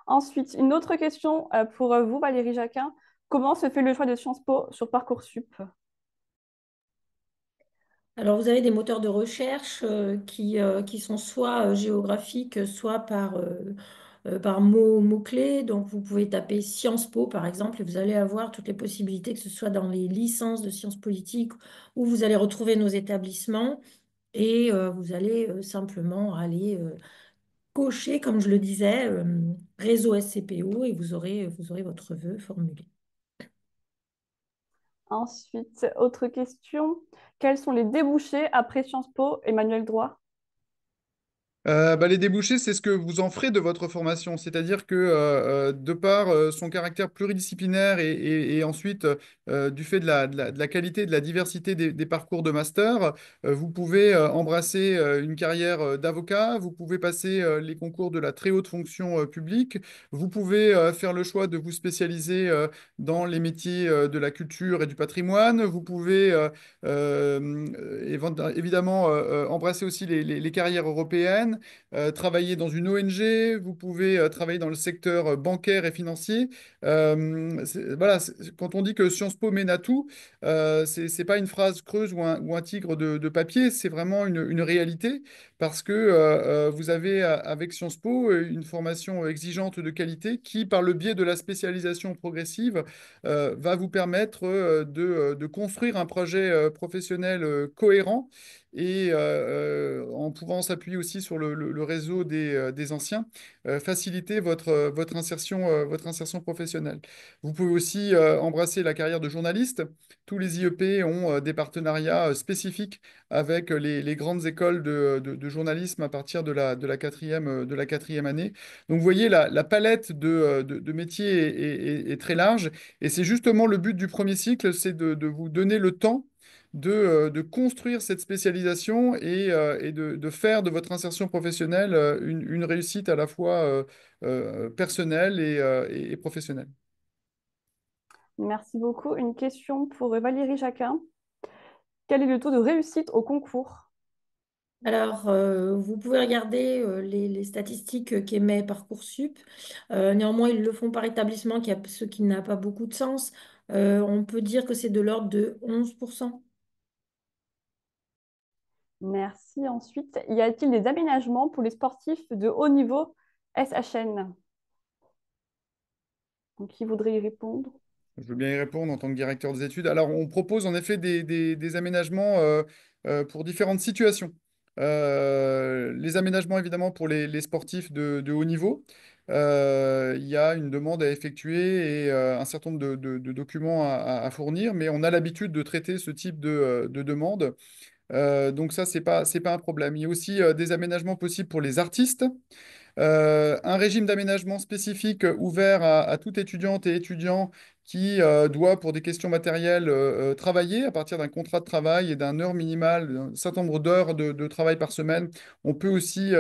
Ensuite, une autre question pour vous, Valérie Jacquin. Comment se fait le choix de Sciences Po sur Parcoursup? Alors, vous avez des moteurs de recherche qui sont soit géographiques, soit par mots-clés. Donc, vous pouvez taper Sciences Po, par exemple, et vous allez avoir toutes les possibilités, que ce soit dans les licences de sciences politiques, où vous allez retrouver nos établissements, et vous allez simplement aller cocher, comme je le disais, réseau SCPO, et vous aurez votre vœu formulé. Ensuite, autre question. Quels sont les débouchés après Sciences Po et manuel droit? Les débouchés, c'est ce que vous en ferez de votre formation. C'est-à-dire que de par son caractère pluridisciplinaire et ensuite du fait de la qualité, de la diversité des parcours de master, vous pouvez embrasser une carrière d'avocat, vous pouvez passer les concours de la très haute fonction publique, vous pouvez faire le choix de vous spécialiser dans les métiers de la culture et du patrimoine, vous pouvez évidemment embrasser aussi les carrières européennes, travailler dans une ONG, vous pouvez travailler dans le secteur bancaire et financier. Voilà, quand on dit que Sciences Po mène à tout, c'est pas une phrase creuse ou un tigre de papier, c'est vraiment une réalité parce que vous avez avec Sciences Po une formation exigeante de qualité qui, par le biais de la spécialisation progressive, va vous permettre de construire un projet professionnel cohérent et en pouvant s'appuyer aussi sur le réseau des anciens, faciliter votre insertion professionnelle. Vous pouvez aussi embrasser la carrière de journaliste. Tous les IEP ont des partenariats spécifiques avec les grandes écoles de journalisme à partir de la quatrième année. Donc, vous voyez, la palette de métiers est très large. Et c'est justement le but du premier cycle, c'est de vous donner le temps de construire cette spécialisation et de faire de votre insertion professionnelle une réussite à la fois personnelle et professionnelle. Merci beaucoup. Une question pour Valérie Jacquin. Quel est le taux de réussite au concours? Alors, vous pouvez regarder les statistiques qu'émet Parcoursup. Néanmoins, ils le font par établissement, ce qui n'a pas beaucoup de sens. On peut dire que c'est de l'ordre de 11%. Merci. Ensuite, y a-t-il des aménagements pour les sportifs de haut niveau SHN? Donc, qui voudrait y répondre? Je veux bien y répondre en tant que directeur des études. Alors, on propose en effet des aménagements pour différentes situations. Les aménagements, évidemment, pour les sportifs de haut niveau. Il y a une demande à effectuer et un certain nombre de documents à fournir, mais on a l'habitude de traiter ce type de demande. Donc ça, c'est pas un problème. Il y a aussi des aménagements possibles pour les artistes. Un régime d'aménagement spécifique ouvert à toute étudiante et étudiant qui doit, pour des questions matérielles, travailler à partir d'un contrat de travail et d'un heure minimale, un certain nombre d'heures de travail par semaine. On peut aussi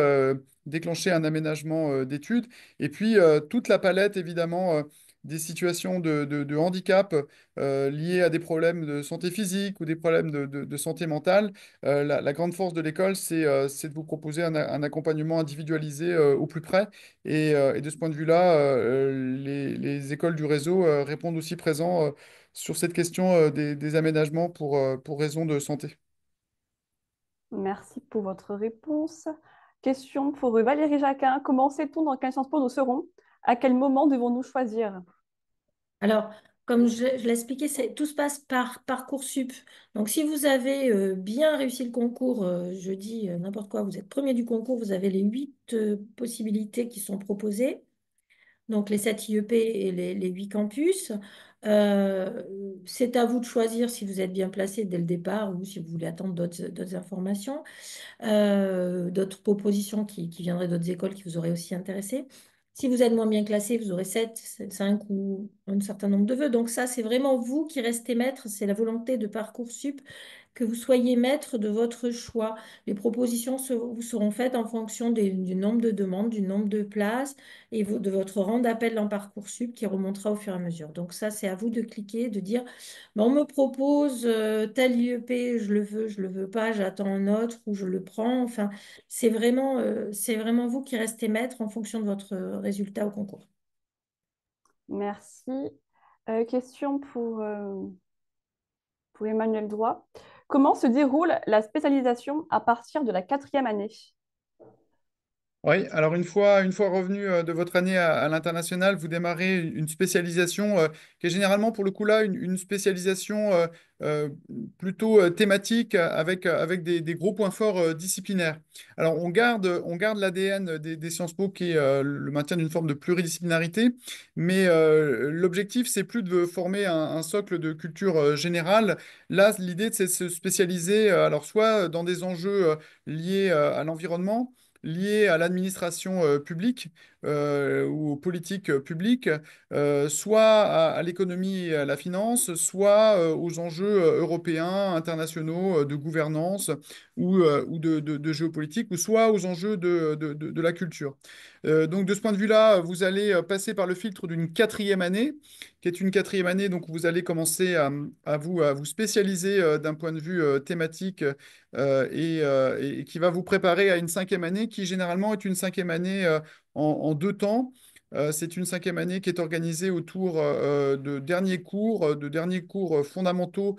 déclencher un aménagement d'études. Et puis, toute la palette, évidemment, des situations de handicap liées à des problèmes de santé physique ou des problèmes de santé mentale, la grande force de l'école, c'est de vous proposer un accompagnement individualisé au plus près. Et de ce point de vue-là, les écoles du réseau répondent aussi présents sur cette question des aménagements pour raisons de santé. Merci pour votre réponse. Question pour Valérie Jacquin. Comment sait-on dans quel Sciences Po nous serons? À quel moment devons-nous choisir? Alors, comme je l'ai expliqué, tout se passe par Parcoursup. Donc, si vous avez bien réussi le concours, je dis n'importe quoi, vous êtes premier du concours, vous avez les 8 possibilités qui sont proposées, donc les 7 IEP et les 8 campus. Euh, c'est à vous de choisir si vous êtes bien placé dès le départ ou si vous voulez attendre d'autres informations, d'autres propositions qui viendraient d'autres écoles qui vous auraient aussi intéressé. Si vous êtes moins bien classé, vous aurez 5 ou un certain nombre de vœux. Donc ça, c'est vraiment vous qui restez maître. C'est la volonté de Parcoursup que vous soyez maître de votre choix. Les propositions vous seront faites en fonction du nombre de demandes, du nombre de places et de votre rang d'appel dans Parcoursup qui remontera au fur et à mesure. Donc ça, c'est à vous de cliquer, de dire, ben, on me propose tel IEP, je le veux pas, j'attends un autre ou je le prends. Enfin, c'est vraiment vous qui restez maître en fonction de votre résultat au concours. Merci. Question pour Emmanuel Droit. Comment se déroule la spécialisation à partir de la quatrième année? Oui, alors une fois revenu de votre année à l'international, vous démarrez une spécialisation qui est généralement pour le coup là une spécialisation euh, plutôt thématique avec des gros points forts disciplinaires. Alors on garde l'ADN des Sciences Po qui est le maintien d'une forme de pluridisciplinarité, mais l'objectif c'est plus de former un socle de culture générale. Là, l'idée c'est de se spécialiser alors soit dans des enjeux liés à l'environnement, liées à l'administration publique ou aux politiques publiques, soit à l'économie et à la finance, soit aux enjeux européens, internationaux, de gouvernance ou de géopolitique, ou soit aux enjeux de la culture. Donc de ce point de vue-là, vous allez passer par le filtre d'une quatrième année, qui est une quatrième année, donc vous allez commencer à vous spécialiser d'un point de vue thématique et qui va vous préparer à une cinquième année qui généralement est une cinquième année en deux temps. C'est une cinquième année qui est organisée autour de derniers cours fondamentaux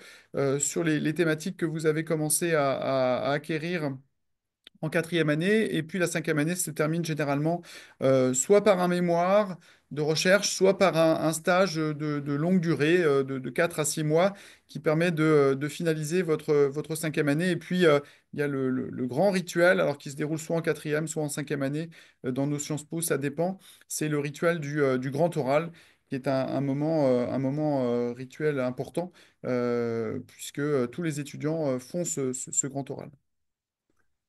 sur les thématiques que vous avez commencé à acquérir en quatrième année. Et puis la cinquième année se termine généralement soit par un mémoire de recherche, soit par un stage de longue durée, de 4 à 6 mois, qui permet de finaliser votre cinquième année. Et puis, il y a le grand rituel, alors qui se déroule soit en quatrième, soit en cinquième année. Dans nos Sciences Po, ça dépend. C'est le rituel du grand oral, qui est un moment rituel important, puisque tous les étudiants font ce grand oral.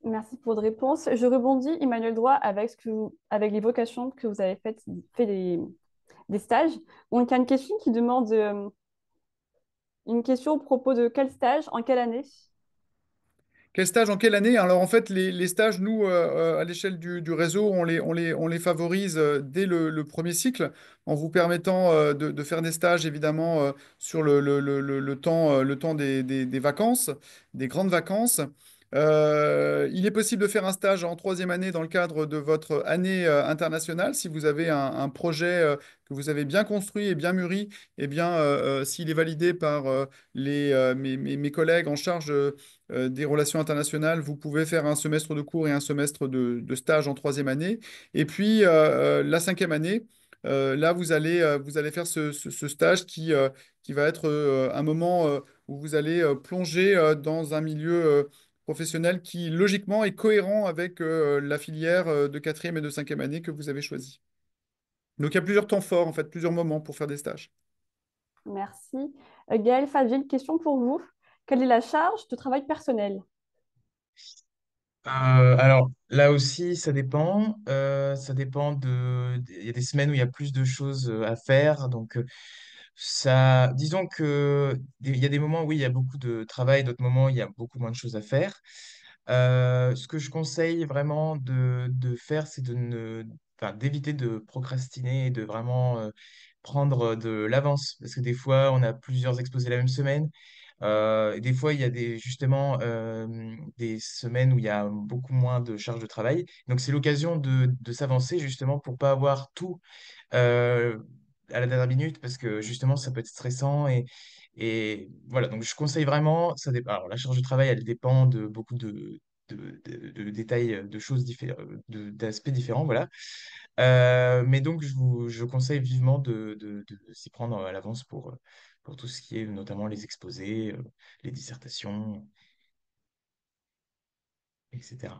Merci pour votre réponse. Je rebondis, Emmanuel Droit, avec, avec l'évocation que vous avez fait des stages. Donc, il y a une question qui demande une question au propos de quel stage, en quelle année? Quel stage en quelle année? Alors en fait, les stages, nous, à l'échelle du réseau, on les favorise dès le premier cycle, en vous permettant de faire des stages, évidemment, sur le temps des vacances, des grandes vacances. Il est possible de faire un stage en troisième année dans le cadre de votre année internationale. Si vous avez un projet que vous avez bien construit et bien mûri, eh bien, s'il est validé par mes collègues en charge des relations internationales, vous pouvez faire un semestre de cours et un semestre de stage en troisième année. Et puis, la cinquième année, là, vous allez faire ce stage qui va être un moment où vous allez plonger dans un milieu professionnel qui, logiquement, est cohérent avec la filière de quatrième et de cinquième année que vous avez choisie. Donc, il y a plusieurs temps forts, en fait, plusieurs moments pour faire des stages. Merci. Gaëlle Fadjil, question pour vous. Quelle est la charge de travail personnel? Alors là aussi, ça dépend. Ça dépend il y a des semaines où il y a plus de choses à faire. Donc ça, disons que il y a des moments où oui, il y a beaucoup de travail, d'autres moments où il y a beaucoup moins de choses à faire. Ce que je conseille vraiment de faire, c'est enfin, d'éviter de procrastiner et de vraiment prendre de l'avance, parce que des fois, on a plusieurs exposés la même semaine. Et des fois, il y a justement des semaines où il y a beaucoup moins de charge de travail. Donc, c'est l'occasion de s'avancer justement pour pas avoir tout euh, à la dernière minute parce que justement, ça peut être stressant. Et voilà, donc je conseille vraiment, ça dépend. Alors, la charge de travail, elle dépend de beaucoup de détails, de choses différentes, d'aspects différents, voilà. Mais donc, je conseille vivement de s'y prendre à l'avance pour tout ce qui est notamment les exposés, les dissertations, etc.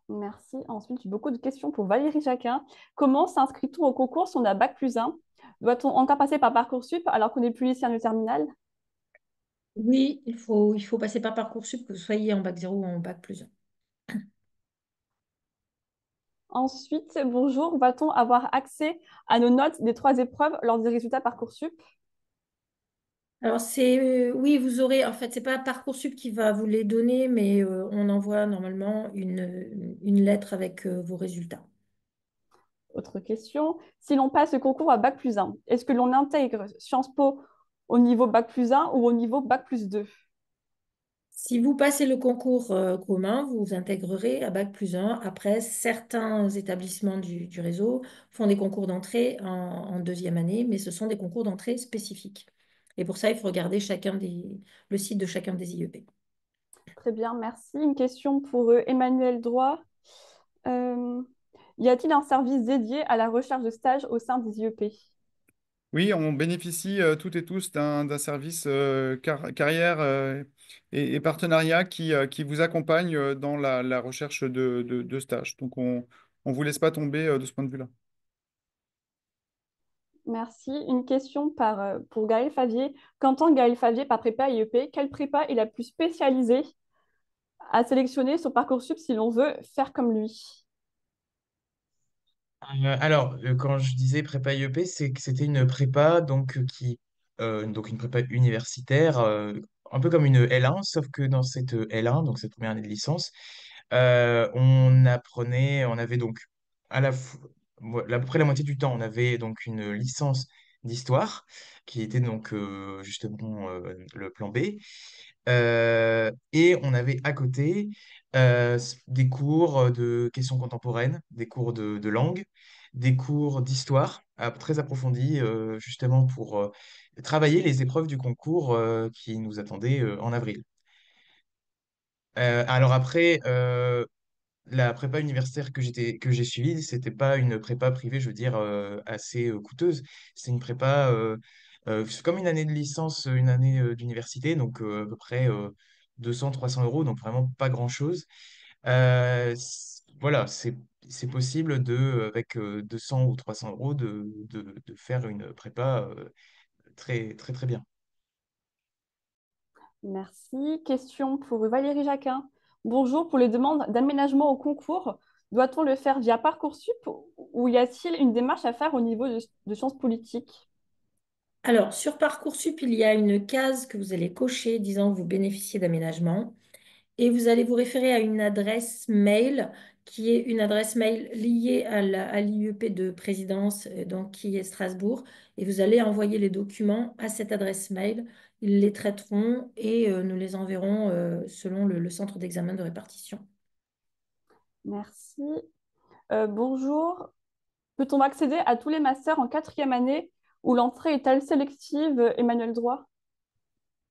Merci. Ensuite, j'ai beaucoup de questions pour Valérie Jacquin. Comment s'inscrit-on au concours si on a bac+1? Doit-on encore passer par Parcoursup alors qu'on n'est plus lycéen de terminale? Oui, il faut passer par Parcoursup, que vous soyez en bac 0 ou en bac+1. Ensuite, bonjour, va-t-on avoir accès à nos notes des 3 épreuves lors des résultats Parcoursup? Alors, oui, vous aurez, en fait, c'est pas Parcoursup qui va vous les donner, mais on envoie normalement une lettre avec vos résultats. Autre question. Si l'on passe le concours à bac+1, est-ce que l'on intègre Sciences Po au niveau bac+1 ou au niveau bac+2? Si vous passez le concours commun, vous intégrerez à bac+1. Après, certains établissements du réseau font des concours d'entrée en deuxième année, mais ce sont des concours d'entrée spécifiques. Et pour ça, il faut regarder le site de chacun des IEP. Très bien, merci. Une question pour Emmanuel Droit. Euh, Y a-t-il un service dédié à la recherche de stage au sein des IEP? Oui, on bénéficie toutes et tous d'un service carrière et partenariat qui vous accompagne dans la recherche de stage. Donc, on ne vous laisse pas tomber de ce point de vue-là. Merci. Une question pour Gaël Favier. Qu'entend Gaël Favier par prépa IEP? Quelle prépa est la plus spécialisée à sélectionner sur Parcoursup si l'on veut faire comme lui? Quand je disais prépa IEP, c'est que c'était une prépa donc une prépa universitaire, un peu comme une L1, sauf que dans cette L1, donc cette première année de licence, on avait donc à peu près la moitié du temps, on avait donc une licence d'histoire qui était donc justement le plan B. Et on avait à côté des cours de questions contemporaines, des cours de langue, des cours d'histoire très approfondis, justement pour travailler les épreuves du concours qui nous attendaient en avril. Alors après, la prépa universitaire que j'ai suivie, c'était pas une prépa privée, je veux dire, assez coûteuse. C'est une prépa, c'est comme une année de licence, une année d'université, donc à peu près 200-300 euros, donc vraiment pas grand-chose. Voilà, c'est possible avec 200 ou 300 euros de faire une prépa très, très, très bien. Merci. Question pour Valérie Jacquin. Bonjour, pour les demandes d'aménagement au concours, doit-on le faire via Parcoursup ou y a-t-il une démarche à faire au niveau de sciences politiques? Alors, sur Parcoursup, il y a une case que vous allez cocher disant que vous bénéficiez d'aménagement. Et vous allez vous référer à une adresse mail qui est une adresse mail liée à l'IEP de présidence, donc qui est Strasbourg. Et vous allez envoyer les documents à cette adresse mail. Ils les traiteront et nous les enverront selon le centre d'examen de répartition. Merci. Bonjour. Peut-on accéder à tous les masters en 4e année où l'entrée est-elle sélective, Emmanuel Droit?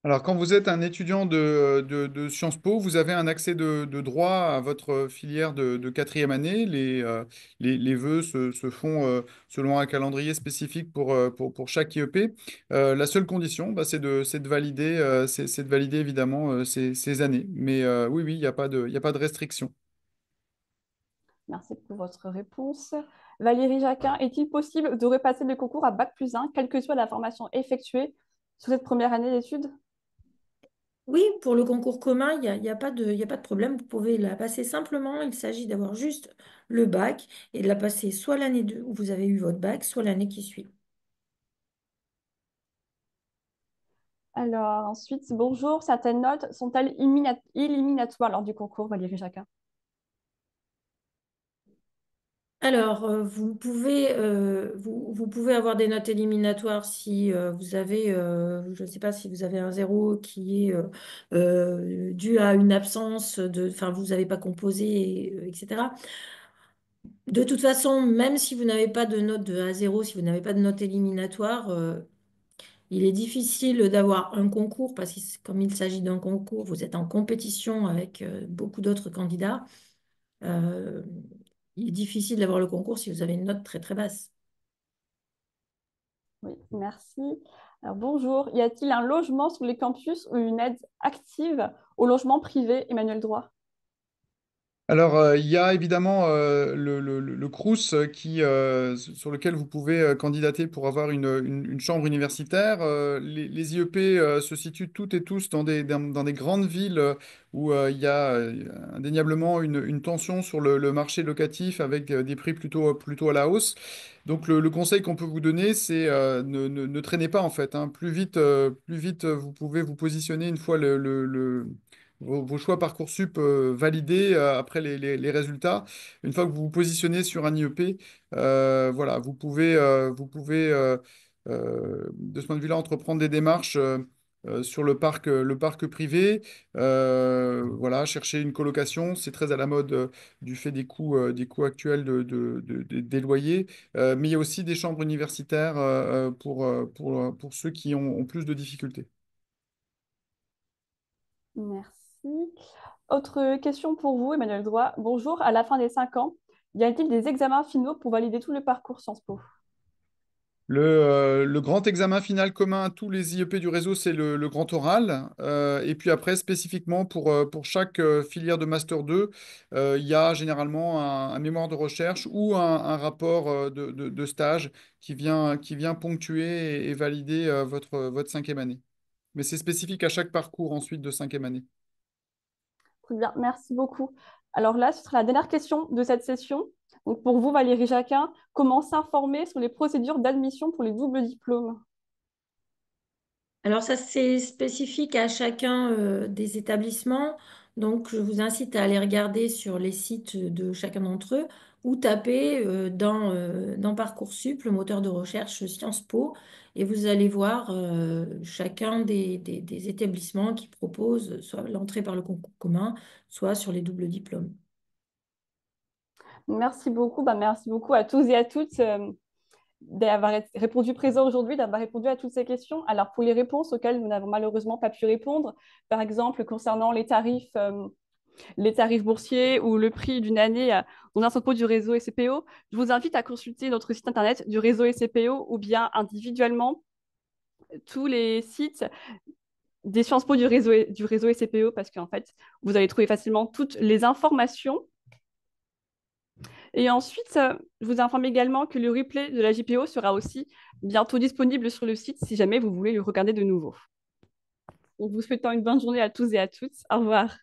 Alors, quand vous êtes un étudiant de Sciences Po, vous avez un accès de droit à votre filière de quatrième année. Les vœux se font selon un calendrier spécifique pour chaque IEP. La seule condition, bah, c'est de valider, c'est de valider évidemment ces années. Mais oui, oui, il y a pas de restriction. Merci pour votre réponse. Valérie Jacquin, est-il possible de repasser le concours à bac+1, quelle que soit la formation effectuée sur cette première année d'études? Oui, pour le concours commun, il y a pas il y a pas de problème. Vous pouvez la passer simplement. Il s'agit d'avoir juste le bac et de la passer soit l'année où vous avez eu votre bac, soit l'année qui suit. Alors, ensuite, bonjour, certaines notes sont-elles éliminatoires lors du concours, Valérie Jacquin? Alors, vous pouvez avoir des notes éliminatoires si vous avez, je ne sais pas si vous avez un zéro qui est dû à une absence enfin, vous n'avez pas composé, etc. De toute façon, même si vous n'avez pas de note de A0, si vous n'avez pas de note éliminatoire, il est difficile d'avoir un concours parce que comme il s'agit d'un concours, vous êtes en compétition avec beaucoup d'autres candidats. Euh, il est difficile d'avoir le concours si vous avez une note très très basse. Oui, merci. Alors, bonjour. Y a-t-il un logement sur les campus ou une aide active au logement privé, Emmanuel Droit? Alors, il y a évidemment le Crous sur lequel vous pouvez candidater pour avoir une chambre universitaire. Les IEP se situent toutes et tous dans des grandes villes où il y a indéniablement une tension sur le marché locatif avec des prix plutôt à la hausse. Donc, le conseil qu'on peut vous donner, c'est ne traînez pas en fait, hein. Plus vite vous pouvez vous positionner une fois vos choix Parcoursup validés après les résultats. Une fois que vous vous positionnez sur un IEP, voilà, vous pouvez de ce point de vue-là, entreprendre des démarches sur le parc privé. Voilà, chercher une colocation, c'est très à la mode du fait des coûts actuels des loyers. Mais il y a aussi des chambres universitaires pour ceux qui ont plus de difficultés. Merci. Autre question pour vous, Emmanuel Droit. Bonjour. À la fin des 5 ans, y a-t-il des examens finaux pour valider tout le parcours Sciences Po? Le grand examen final commun à tous les IEP du réseau, c'est le grand oral. Et puis après, spécifiquement pour chaque filière de Master 2, il y a généralement un mémoire de recherche ou un rapport de stage qui vient ponctuer et valider votre cinquième année. Mais c'est spécifique à chaque parcours ensuite de cinquième année. Très bien, merci beaucoup. Alors là, ce sera la dernière question de cette session. Donc pour vous, Valérie Jacquin, comment s'informer sur les procédures d'admission pour les doubles diplômes? Alors ça, c'est spécifique à chacun des établissements. Donc, je vous incite à aller regarder sur les sites de chacun d'entre eux ou taper dans Parcoursup, le moteur de recherche Sciences Po, et vous allez voir chacun des établissements qui proposent soit l'entrée par le concours commun, soit sur les doubles diplômes. Merci beaucoup. Merci beaucoup à tous et à toutes d'avoir répondu présent aujourd'hui, d'avoir répondu à toutes ces questions. Alors, pour les réponses auxquelles nous n'avons malheureusement pas pu répondre, par exemple, concernant les tarifs boursiers ou le prix d'une année dans un Sciences Po du réseau SCPO, je vous invite à consulter notre site internet du réseau SCPO ou bien individuellement tous les sites des Sciences Po du réseau SCPO parce qu'en fait, vous allez trouver facilement toutes les informations. Et ensuite, je vous informe également que le replay de la JPO sera aussi bientôt disponible sur le site si jamais vous voulez le regarder de nouveau. En vous souhaitant une bonne journée à tous et à toutes. Au revoir.